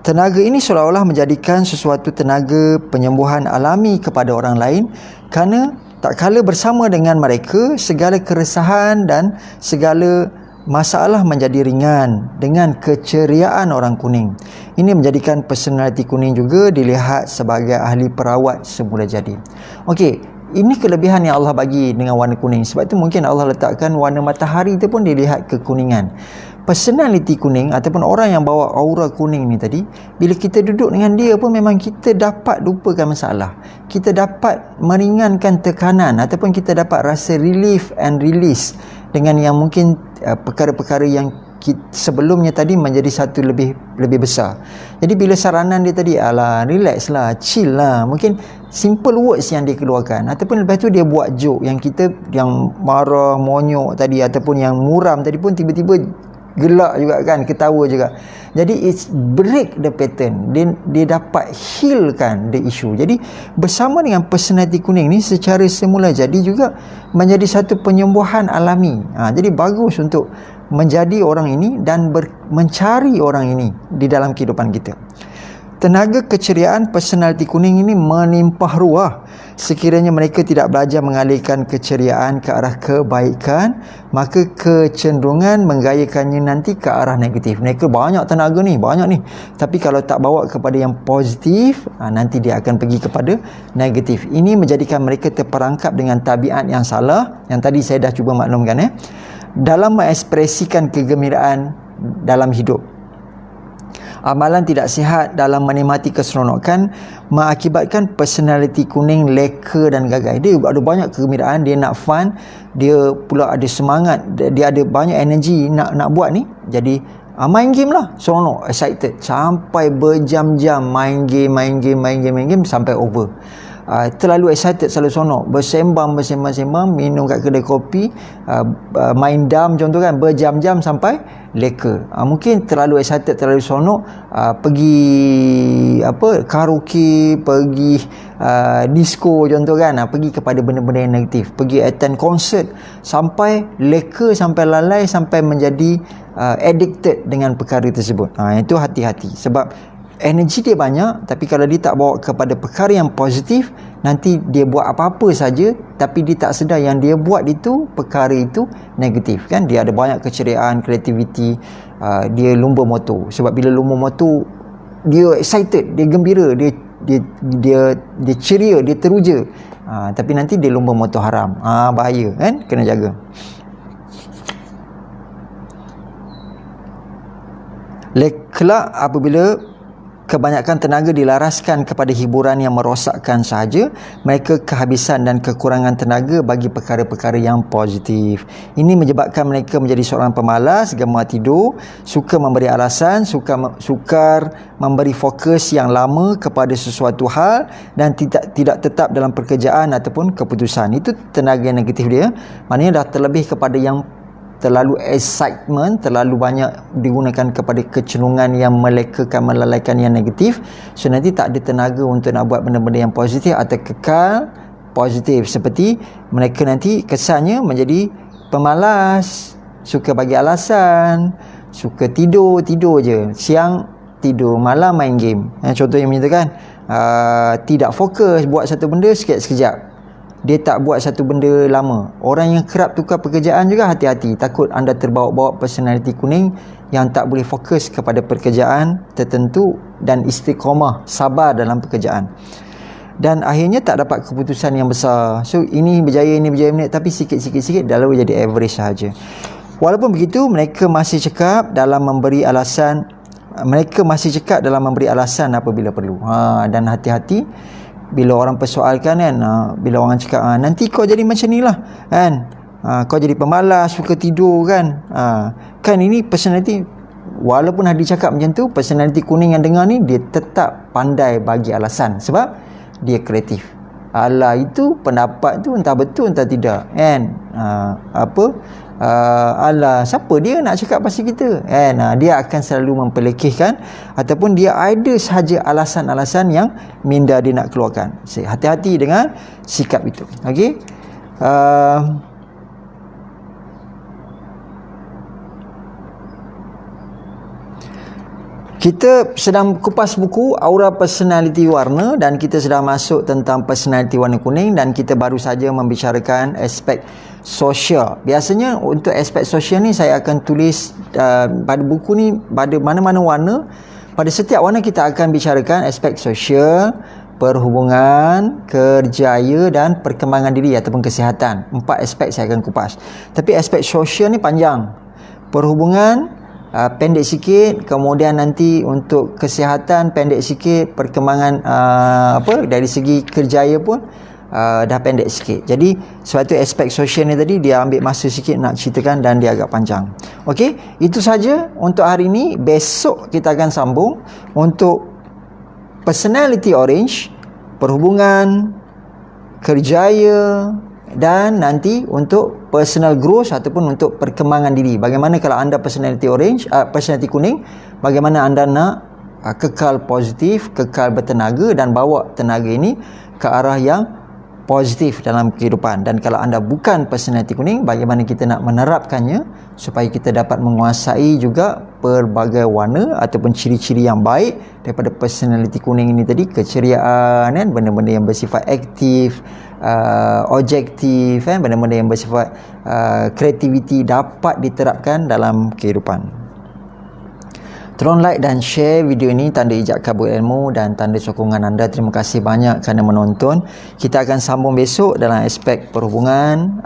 Tenaga ini seolah-olah menjadikan sesuatu tenaga penyembuhan alami kepada orang lain, kerana tak kala bersama dengan mereka, segala keresahan dan segala masalah menjadi ringan dengan keceriaan orang kuning. Ini menjadikan personaliti kuning juga dilihat sebagai ahli perawat semula jadi. Okey, ini kelebihan yang Allah bagi dengan warna kuning. Sebab itu mungkin Allah letakkan warna matahari itu pun dilihat kekuningan. Personaliti kuning ataupun orang yang bawa aura kuning ni tadi, bila kita duduk dengan dia pun memang kita dapat lupakan masalah. Kita dapat meringankan tekanan ataupun kita dapat rasa relief and release dengan yang mungkin perkara-perkara yang sebelumnya tadi menjadi satu lebih besar. Jadi bila saranan dia tadi, relax lah, chill lah, mungkin simple words yang dia keluarkan, ataupun lepas tu dia buat joke yang kita yang marah, monyok tadi ataupun yang muram tadi pun tiba-tiba gelak juga kan, ketawa juga. Jadi it's break the pattern. Dia dapat healkan the issue. Jadi bersama dengan personality kuning ni secara semula jadi juga menjadi satu penyembuhan alami. Jadi bagus untuk menjadi orang ini dan mencari orang ini di dalam kehidupan kita. Tenaga keceriaan personaliti kuning ini menimpah ruah. Sekiranya mereka tidak belajar mengalihkan keceriaan ke arah kebaikan, maka kecenderungan menggayakannya nanti ke arah negatif. Mereka banyak tenaga ni, banyak ni, tapi kalau tak bawa kepada yang positif, nanti dia akan pergi kepada negatif. Ini menjadikan mereka terperangkap dengan tabiat yang salah, yang tadi saya dah cuba maklumkan dalam mengekspresikan kegembiraan dalam hidup. Amalan tidak sihat dalam menikmati keseronokan mengakibatkan personaliti kuning leka dan gagal. Dia ada banyak kegembiraan, dia nak fun, dia pula ada semangat, dia ada banyak energi nak buat ni. Jadi main game lah, seronok, excited sampai berjam-jam main game sampai over. Terlalu excited, selalu sonok, bersembang, minum kat kedai kopi, main dam contoh kan, berjam-jam sampai leka. Mungkin terlalu excited, terlalu sonok, pergi karaoke, pergi disco contoh kan, pergi kepada benda-benda yang negatif, pergi attend konsert sampai leka, sampai lalai, sampai menjadi addicted dengan perkara tersebut. Itu hati-hati, sebab energi dia banyak, tapi kalau dia tak bawa kepada perkara yang positif, nanti dia buat apa-apa saja, tapi dia tak sedar yang dia buat itu, perkara itu negatif kan. Dia ada banyak keceriaan, kreativiti, dia lumba motor. Sebab bila lumba motor, dia excited, dia gembira, dia ceria, dia teruja. Tapi nanti dia lumba motor haram. Bahaya kan, kena jaga. Kelak apabila kebanyakan tenaga dilaraskan kepada hiburan yang merosakkan sahaja, mereka kehabisan dan kekurangan tenaga bagi perkara-perkara yang positif. Ini menyebabkan mereka menjadi seorang pemalas, gemar tidur, suka memberi alasan, sukar memberi fokus yang lama kepada sesuatu hal dan tidak tetap dalam pekerjaan ataupun keputusan. Itu tenaga negatif dia. Maknanya dah terlebih kepada yang terlalu excitement, terlalu banyak digunakan kepada kecenderungan yang melekakan, melalaikan yang negatif. So nanti tak ada tenaga untuk nak buat benda-benda yang positif atau kekal positif. Seperti mereka nanti kesannya menjadi pemalas, suka bagi alasan, suka tidur je, siang tidur, malam main game. Contohnya menyatakan tidak fokus buat satu benda, sekejap dia tak buat satu benda lama. Orang yang kerap tukar pekerjaan juga hati-hati, takut anda terbawa-bawa personaliti kuning yang tak boleh fokus kepada pekerjaan tertentu dan istiqamah, sabar dalam pekerjaan, dan akhirnya tak dapat keputusan yang besar. So ini berjaya, tapi sikit-sikit dah lalu jadi average sahaja. Walaupun begitu, mereka masih cekap dalam memberi alasan apabila perlu. Dan hati-hati bila orang persoalkan kan, bila orang cakap nanti kau jadi macam ni lah kan, kau jadi pemalas, suka tidur kan, kan ini personality. Walaupun Hadi cakap macam tu, personality kuning yang dengar ni, dia tetap pandai bagi alasan sebab dia kreatif. Alah, itu pendapat tu entah betul entah tidak kan, alah, siapa dia nak cakap pasal kita kan. Dia akan selalu mempelekehkan ataupun dia ada sahaja alasan-alasan yang minda dia nak keluarkan. Hati-hati dengan sikap itu. Okey, kita sedang kupas buku Aura Personality Warna dan kita sedang masuk tentang personality warna kuning, dan kita baru saja membicarakan aspek sosial. Biasanya untuk aspek sosial ni saya akan tulis pada buku ni, pada mana-mana warna, pada setiap warna kita akan bicarakan aspek sosial, perhubungan, kerjaya dan perkembangan diri ataupun kesihatan. 4 aspek saya akan kupas. Tapi aspek sosial ni panjang. Perhubungan pendek sikit, kemudian nanti untuk kesihatan pendek sikit, perkembangan dari segi kerjaya pun dah pendek sikit. Jadi sebab tu aspek sosial ni tadi dia ambil masa sikit nak ceritakan dan dia agak panjang. Okey, itu saja untuk hari ini. Besok kita akan sambung untuk personality orange, perhubungan, kerjaya dan nanti untuk personal growth ataupun untuk perkembangan diri. Bagaimana kalau anda personality orange, personality kuning, bagaimana anda nak kekal positif, kekal bertenaga dan bawa tenaga ini ke arah yang positif dalam kehidupan. Dan kalau anda bukan personality kuning, bagaimana kita nak menerapkannya supaya kita dapat menguasai juga pelbagai warna ataupun ciri-ciri yang baik daripada personality kuning ini tadi, keceriaan kan, benda-benda yang bersifat aktif, objektif kan, benda-benda yang bersifat kreativiti dapat diterapkan dalam kehidupan. Tolong like dan share video ini, tanda ijab kabul ilmu dan tanda sokongan anda. Terima kasih banyak kerana menonton. Kita akan sambung besok dalam aspek perhubungan,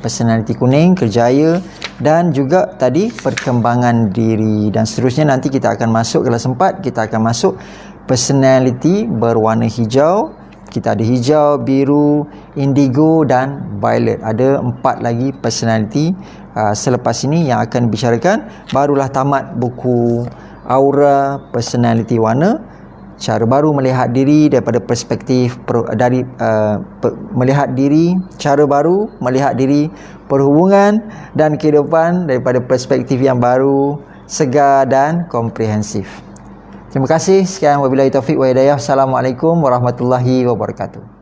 personality kuning, kerjaya dan juga tadi perkembangan diri, dan seterusnya nanti kita akan masuk, kalau sempat kita akan masuk personality berwarna hijau. Kita ada hijau, biru, indigo dan violet. Ada 4 lagi personality selepas ini yang akan dibicarakan. Barulah tamat buku Aura Personality Warna, cara baru melihat diri daripada perspektif melihat diri, cara baru melihat diri, perhubungan dan kehidupan daripada perspektif yang baru, segar dan komprehensif. Terima kasih. Sekian, wabillahi taufiq wa hidayah. Assalamualaikum warahmatullahi wabarakatuh.